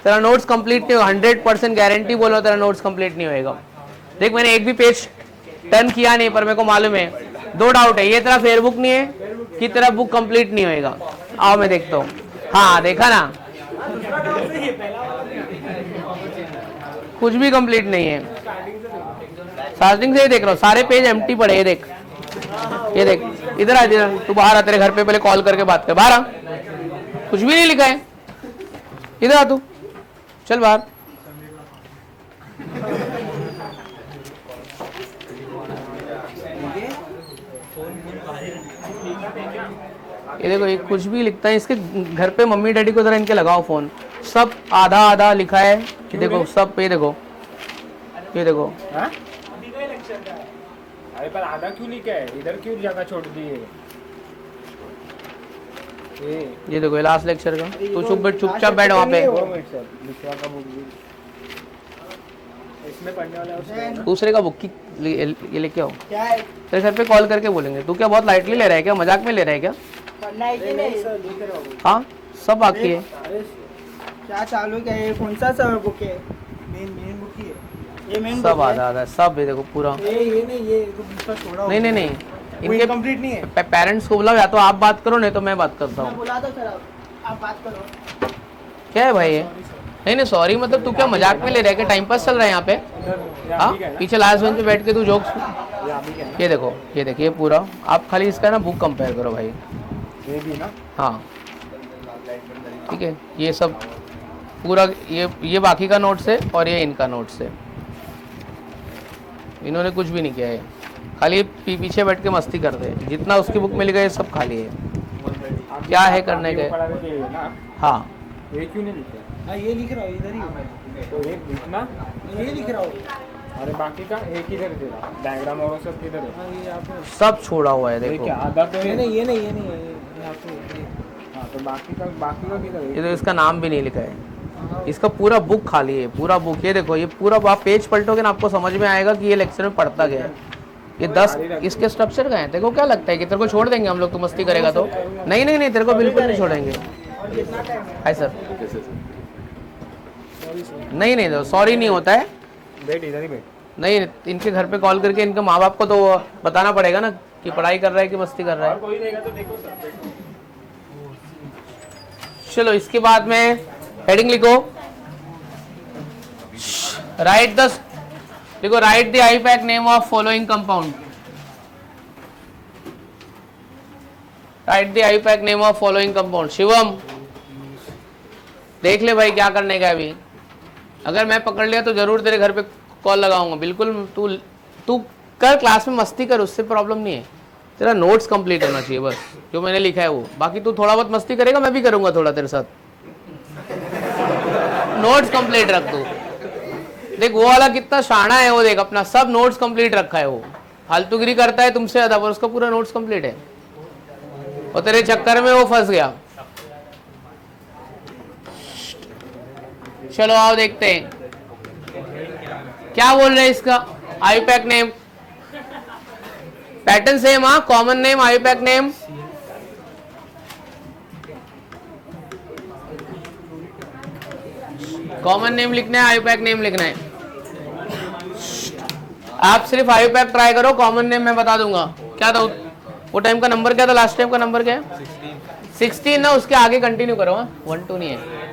Speaker 1: तेरा नोट्स कंप्लीट नहीं होगा, 100% गारंटी बोलो तेरा नोट्स कंप्लीट नहीं होएगा। देख मैंने एक भी पेज टर्न किया नहीं, पर मेरे को मालूम है, 2 डाउट है, ये तेरा फेयर बुक नहीं है कि तेरा बुक कंप्लीट नहीं होएगा। आओ मैं देखता हूँ। हाँ देखा ना, कुछ भी कंप्लीट नहीं है। स्टार्टिंग से ही देख रहा हूँ, सारे पेज एम्प्टी पड़े। ये देख, ये देख, इधर आ, इधर तू बाहर आ, तेरे घर पे पहले कॉल करके बात कर। बाहर आ, कुछ भी नहीं लिखा है, इधर आ तू, चल बाहर। ये देखो ये कुछ भी लिखता है। इसके घर पे मम्मी डैडी को जरा इनके लगाओ फोन, सब आधा आधा लिखा है। ये देखो सब, ये देखो, ये देखो।
Speaker 5: अरे पर आधा क्यों लिखा है, इधर क्यों जगह छोड़ दी है?
Speaker 1: ये देखो लास्ट लेक्चर का। तू चुपचाप बैठ वहाँ पे।
Speaker 5: इसमें पढ़ने वाला है उसमें।
Speaker 1: दूसरे का बुक की ये लेके आओ।
Speaker 4: क्या है?
Speaker 1: तेरे घर पे कॉल करके बोलेंगे। तू क्या बहुत लाइटली ले रहा है क्या, मजाक में ले रहा है क्या?
Speaker 4: पढ़ना है कि नहीं?
Speaker 1: हाँ सब बाकी है।
Speaker 4: क्या चालू क्या है? कौन सा सब बुक है? मेन बुक ही है ये, मेन
Speaker 1: सब आधा आधा सब। ये देखो पूरा।
Speaker 4: ये नहीं, ये तो दूसरा छोड़ा।
Speaker 1: नहीं नहीं नहीं, इनके
Speaker 4: कंप्लीट नहीं है।
Speaker 1: पेरेंट्स को बुलाओ, या तो आप बात करो नहीं तो मैं बात करता
Speaker 4: मैं
Speaker 1: हूँ।
Speaker 4: बुला दो सर, आप बात करो।
Speaker 1: क्या है भाई ये? नहीं नहीं सॉरी, मतलब तू क्या मजाक में ले रहा है क्या? टाइम पास चल रहा है यहाँ पे? हाँ पीछे लास्ट बेंच पे बैठ के तू जोक्स। ये देखो, ये देखिए पूरा। आप खाली इसका ना बुक कंपेयर करो भाई।
Speaker 5: ये भी ना,
Speaker 1: हाँ ठीक है, ये सब पूरा, ये बाकी का नोट्स है और ये इनका नोट्स है। इन्होंने कुछ भी नहीं किया है, खाली पीछे बैठ के मस्ती करते हैं। जितना उसकी बुक में लिखा है सब खाली है। क्या है करने के? हाँ
Speaker 5: ये क्यों नहीं लिखा?
Speaker 4: हाँ ये लिख रहा हूँ, इधर ही
Speaker 5: तो एक लिखना,
Speaker 4: ये लिख रहा हूँ।
Speaker 5: अरे बाकी का एक इधर दे रहा, डायग्राम और सब किधर है?
Speaker 4: हाँ ये यहाँ पे।
Speaker 1: सब छोड़ा हुआ है
Speaker 5: ये
Speaker 1: देखो।
Speaker 5: क्या आधा तो
Speaker 4: ये
Speaker 5: है?
Speaker 4: नहीं, ये नहीं, ये नहीं, यहाँ पे।
Speaker 5: हाँ तो बाकी का किधर
Speaker 1: ये
Speaker 5: है?
Speaker 1: तो इसका नाम भी नहीं लिखा है। इसका पूरा बुक खाली है, पूरा बुक। ये देखो, ये पूरा आप पेज पलटोगे ना आपको समझ में आएगा कि ये लेक्चर में पढ़ता गया है। ये 10 इसके स्ट्रक्चर का है। तेरे को क्या लगता है कि तेरे को छोड़ देंगे हम लोग, तू मस्ती करेगा तो? नहीं नहीं नहीं, तेरे को बिल्कुल नहीं छोड़ेंगे। Hi sir. नहीं नहीं सॉरी नहीं होता है।
Speaker 5: बैठ इधर ही बैठ।
Speaker 1: नहीं, इनके घर पे कॉल करके इनके माँ बाप को तो बताना पड़ेगा ना कि पढ़ाई कर रहा है कि मस्ती कर रहा है।
Speaker 5: कोई रहेगा तो देखो सर।
Speaker 1: चलो इसके बाद में हेडिंग लिखो, राइट द, देखो right the IUPAC name of following compound. Right the IUPAC name of following compound. Shivam देख ले भाई क्या करने का अभी। अगर मैं पकड़ लिया तो जरूर तेरे घर पे कॉल लगाऊंगा। बिल्कुल तू कर, क्लास में मस्ती कर, उससे प्रॉब्लम नहीं है। तेरा नोट्स कंप्लीट होना चाहिए बस, जो मैंने लिखा है वो। बाकी तू थोड़ा बहुत मस्ती करेगा, मैं भी करूंगा थोड़ा तेरे साथ। नोट्स कंप्लीट रख तू। देख वो वाला कितना शाना है वो, देख अपना सब नोट्स कंप्लीट रखा है वो। फालतूगिरी करता है तुमसे ज्यादा, पर उसका पूरा नोट्स कंप्लीट है। और तेरे चक्कर में वो फंस गया। चलो आओ देखते हैं क्या बोल रहे हैं इसका आईयूपैक नेम। पैटर्न सेम, हाँ, common name IUPAC name. Common name लिखना है, आईयूपैक नेम लिखना है। आप सिर्फ आईयूपैक ट्राई करो, कॉमन नेम मैं बता दूंगा। क्या था वो टाइम का नंबर, क्या था लास्ट टाइम का नंबर, क्या है 16 ना, उसके आगे कंटिन्यू करो, 1 2 नहीं है।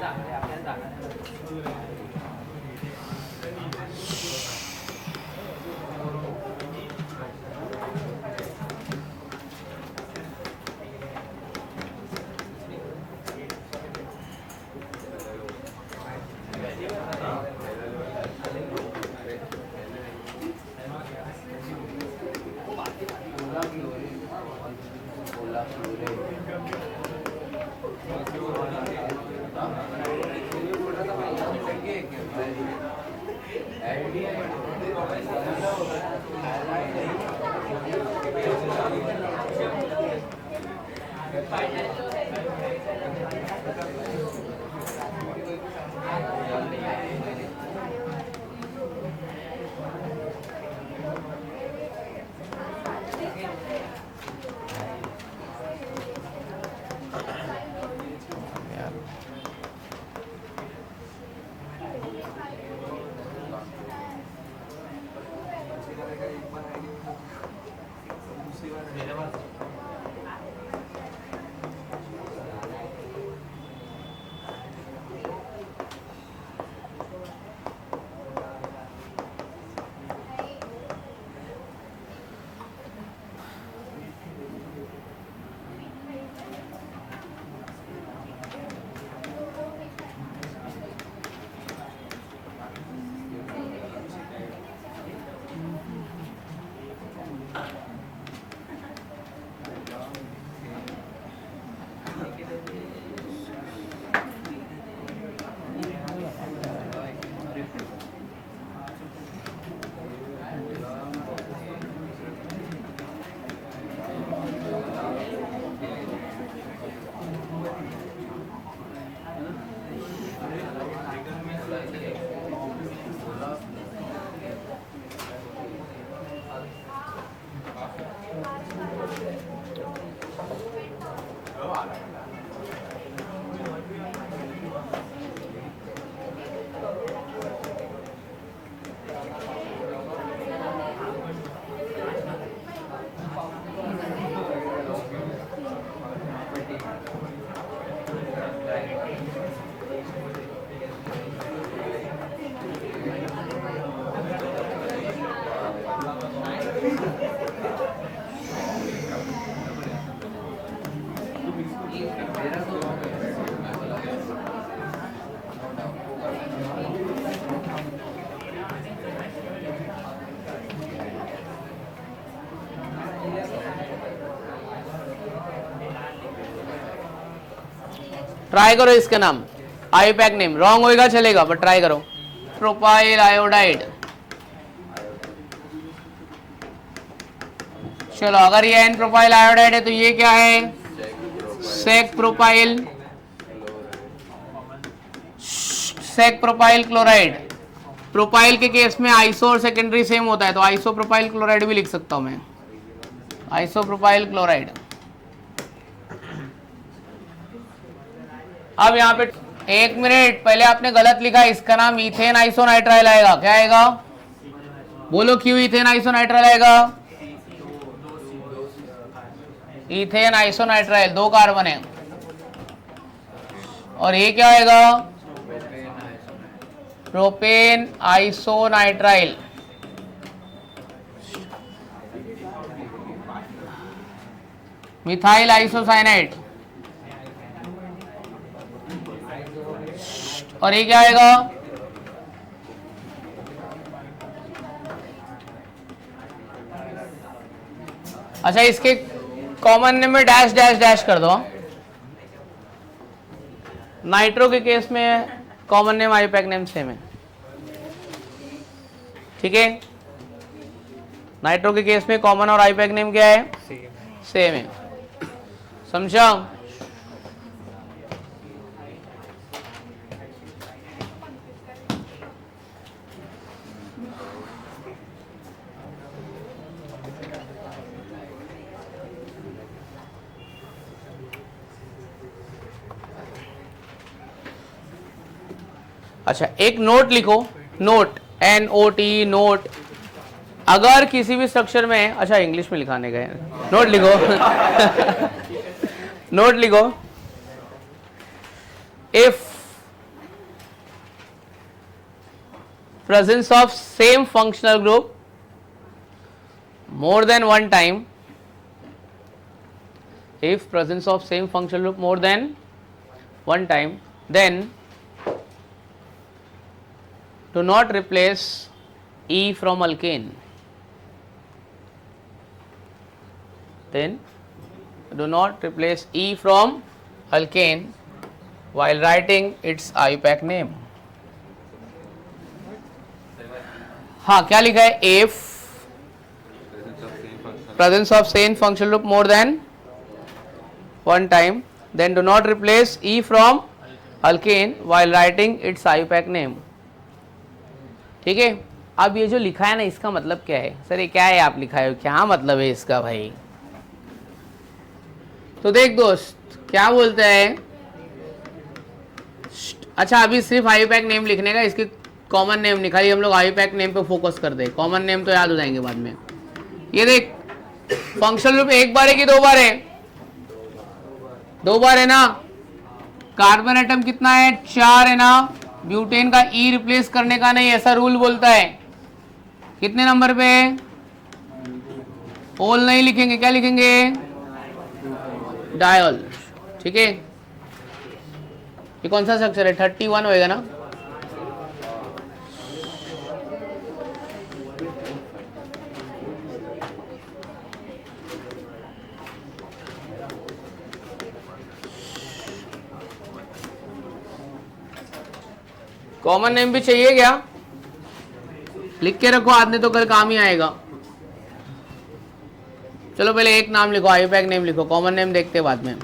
Speaker 1: ट्राई करो इसका नाम, आईयूपैक नेम। रॉन्ग होएगा चलेगा, बट ट्राई करो। Propyl iodide. चलो, अगर ये एन प्रोपाइल आयोडाइड है तो ये क्या है, सेक प्रोपाइल, सेक प्रोपाइल क्लोराइड। प्रोपाइल के केस में आइसो और सेकेंडरी सेम होता है, तो आइसो प्रोपाइल क्लोराइड भी लिख सकता हूं मैं, आइसो प्रोपाइल क्लोराइड। अब यहाँ पे 1 मिनट पहले आपने गलत लिखा, इसका नाम इथेन आइसोनाइट्राइल आएगा। क्या आएगा, बोलो क्यों इथेन आइसोनाइट्राइल आएगा। इथेन आइसोनाइट्राइल 2 कार्बन है, और ये क्या आएगा, प्रोपेन आइसोनाइट्राइल। मिथाइल आइसोसाइनाइड, और ये क्या आएगा, अच्छा इसके कॉमन नेम में डैश डैश डैश कर दो। नाइट्रो के केस में common name IUPAC name same है, ठीक है। नाइट्रो के केस में कॉमन और आईयूपैक नेम क्या है, सेम है। समझा। अच्छा, एक नोट लिखो, नोट, NOT, नोट। अगर किसी भी स्ट्रक्चर में, अच्छा इंग्लिश में लिखाने गए, नोट लिखो नोट लिखो, if presence of same functional group more than one time, if presence of same functional group more than one time, then do not replace E from alkane, then do not replace E from alkane while writing its IUPAC name. हाँ, क्या लिखा है? If presence of same functional group more than one time, then do not replace e from alkane while writing its IUPAC name. ठीक है, अब ये जो लिखा है ना, इसका मतलब क्या है? सर ये क्या है आप लिखा है, क्या मतलब है इसका भाई? तो देख दोस्त, क्या बोलता है, अच्छा अभी सिर्फ आईयूपैक नेम लिखने का, इसकी कॉमन नेम नहीं, खाली हम लोग आईयूपैक नेम पे फोकस कर दे, कॉमन नेम तो याद हो जाएंगे बाद में। ये देख, फंक्शनल ग्रुप एक बार है कि दो बार है? दो बार है ना। कार्बन एटम कितना है? 4 है ना। ब्यूटेन का ई रिप्लेस करने का नहीं, ऐसा रूल बोलता है। कितने नंबर पे? ओल नहीं लिखेंगे, क्या लिखेंगे? डायोल। ठीक है, ये कौन सा स्ट्रक्चर है? 31 होएगा ना। कॉमन नेम भी चाहिए क्या? लिख के रखो, आज नहीं तो कल काम ही आएगा। चलो पहले एक नाम लिखो, आईयूपैक नेम लिखो, कॉमन नेम देखते हैं बाद में।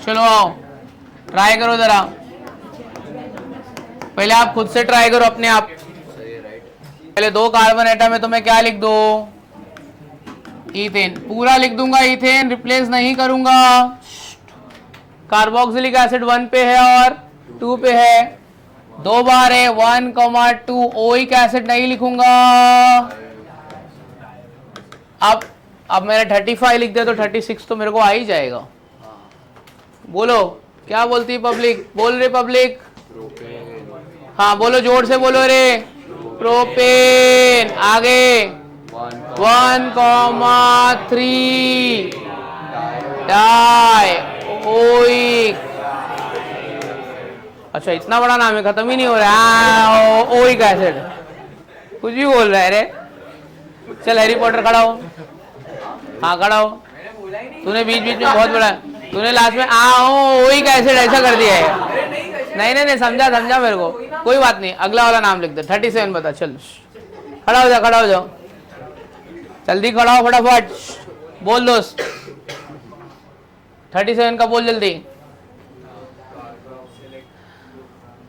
Speaker 1: चलो आओ, ट्राई करो जरा, पहले आप खुद से ट्राई करो अपने आप। पहले 2 कार्बन एटम है तो मैं क्या लिख दो? इथेन। पूरा लिख दूंगा इथेन, रिप्लेस नहीं करूंगा। कार्बोक्सिलिक एसिड 1 पे है और 2 पे है, 2 बार है, 1,2। ओइक एसिड नहीं लिखूंगा। अब मैंने 35 लिख दिया तो 36 तो मेरे को आ ही जाएगा। बोलो, क्या बोलती है पब्लिक? बोल रहे पब्लिक? हाँ बोलो, जोर से बोलो रे। प्रोपेन। आगे 1,3 डाई ओइक। अच्छा इतना बड़ा नाम है, खत्म ही नहीं हो रहा है। ओइक एसिड कुछ भी बोल रहा है रे। चल हैरी पॉटर खड़ा हो। हाँ खड़ा हो। तूने बीच बीच में बहुत बड़ा, तूने लास्ट में ओइक एसिड ऐसा कर दिया है। नहीं समझा मेरे को, कोई बात नहीं। अगला वाला नाम लिख दे। 37 बता। चल खड़ा हो जाओ, खड़ा हो जाओ। जल्दी खड़ा हो फटाफट, बोल दोस्त। 37 का बोल जल्दी।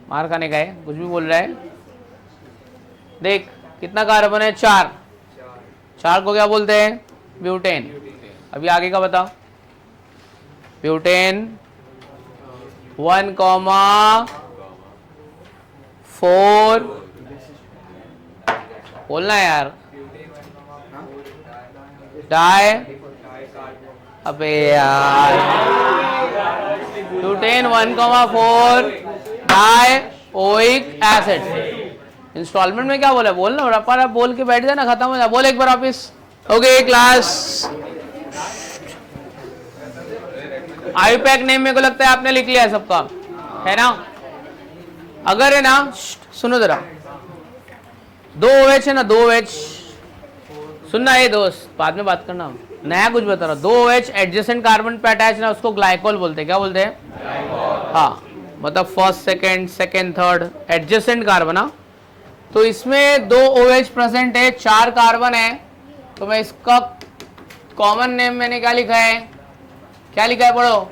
Speaker 1: मार खाने का है, कुछ भी बोल रहा है। देख कितना कार्बन है, 4। 4 को क्या बोलते हैं? ब्यूटेन। अभी आगे का बता। ब्यूटेन 1,4 बोलना यार। डाई, अबे यार, ब्यूटेन 1,4 डाइओइक एसिड। इंस्टॉलमेंट में क्या बोला? बोलना बड़ा, बोल के बैठ जाना, खत्म हो जाए। बोल एक बार वापिस। ओके क्लास, आईपैक नेम मेरे को लगता है आपने लिख लिया है सबका, है ना? अगर है ना, सुनो जरा, 2 OH है ना, 2 OH, सुनना ये दोस्त, बाद में बात करना, नया कुछ बता रहा। 2 OH एडजेसेंट कार्बन पे अटैच ना, उसको ग्लाइकोल बोलते हैं। क्या बोलते हैं? हाँ, मतलब first second third adjacent carbon. हाँ, तो इसमें 2 OH प्रेजेंट है, 4 कार्बन है, तो मैं इसका कॉमन नेम मैंने क्या लिखा है? क्या लिखा है पढ़ो?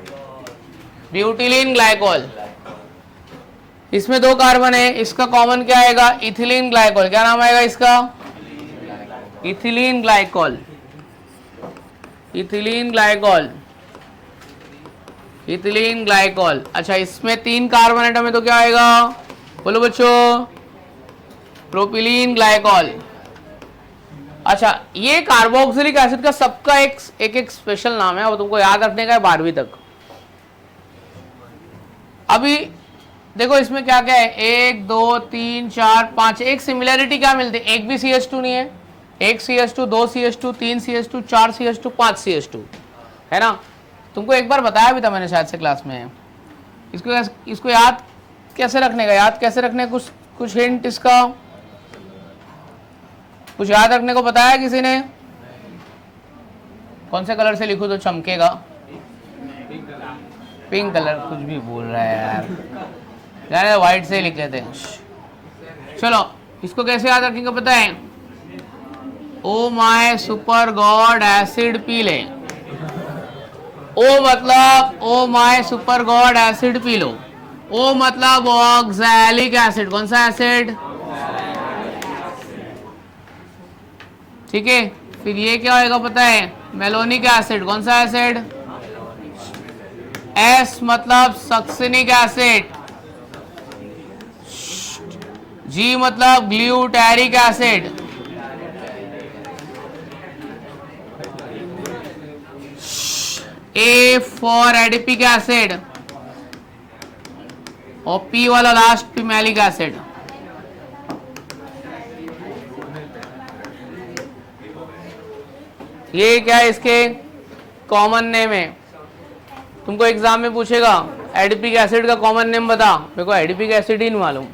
Speaker 1: ब्यूटिलीन ग्लाइकोल। इसमें 2 कार्बन है, इसका कॉमन क्या आएगा? Ethylene glycol. क्या नाम आएगा इसका? Ethylene glycol. Ethylene glycol, ethylene glycol. अच्छा, इसमें 3 कार्बन एटम है, तो क्या आएगा? बोलो बच्चों, प्रोपिलीन ग्लाइकोल। अच्छा, ये कार्बोक्सिलिक एसिड का सबका एक स्पेशल नाम है, वो तुमको याद रखने का है 12वीं तक। अभी देखो इसमें क्या क्या है, 1 2 3 4 5, एक सिमिलरिटी क्या मिलती है? एक भी CH2 नहीं है। 1 CH2, 2 CH2, 3 CH2, 4 CH2, 5 CH2, है ना? तुमको एक बार बताया भी था मैंने शायद से क्लास में। इसको याद कैसे रखने का? याद कैसे रखने, कुछ हिंट इसका कुछ याद रखने को बताया किसी ने? कौन से कलर से लिखूं तो चमकेगा? Pink colour. कुछ भी बोल रहा है यार, यार व्हाइट से लिख लेते हैं। चलो, इसको कैसे याद रखेंगे पता है? Oh my super god acid पी ले। ओ मतलब oh my super god acid पी लो। ओ मतलब ऑक्सैलिक एसिड। कौन सा एसिड? ठीक है। फिर ये क्या होगा पता है? Malonic acid. कौन सा एसिड? एस मतलब सक्सिनिक एसिड। जी मतलब glutaric acid. A for adipic acid और पी वाला लास्ट पिमेलिक एसिड। ये क्या है? इसके कॉमन नेम है। तुमको एग्जाम में पूछेगा एडिपिक एसिड का कॉमन नेम बता, मेरे को एडिपिक एसिड ही नहीं मालूम।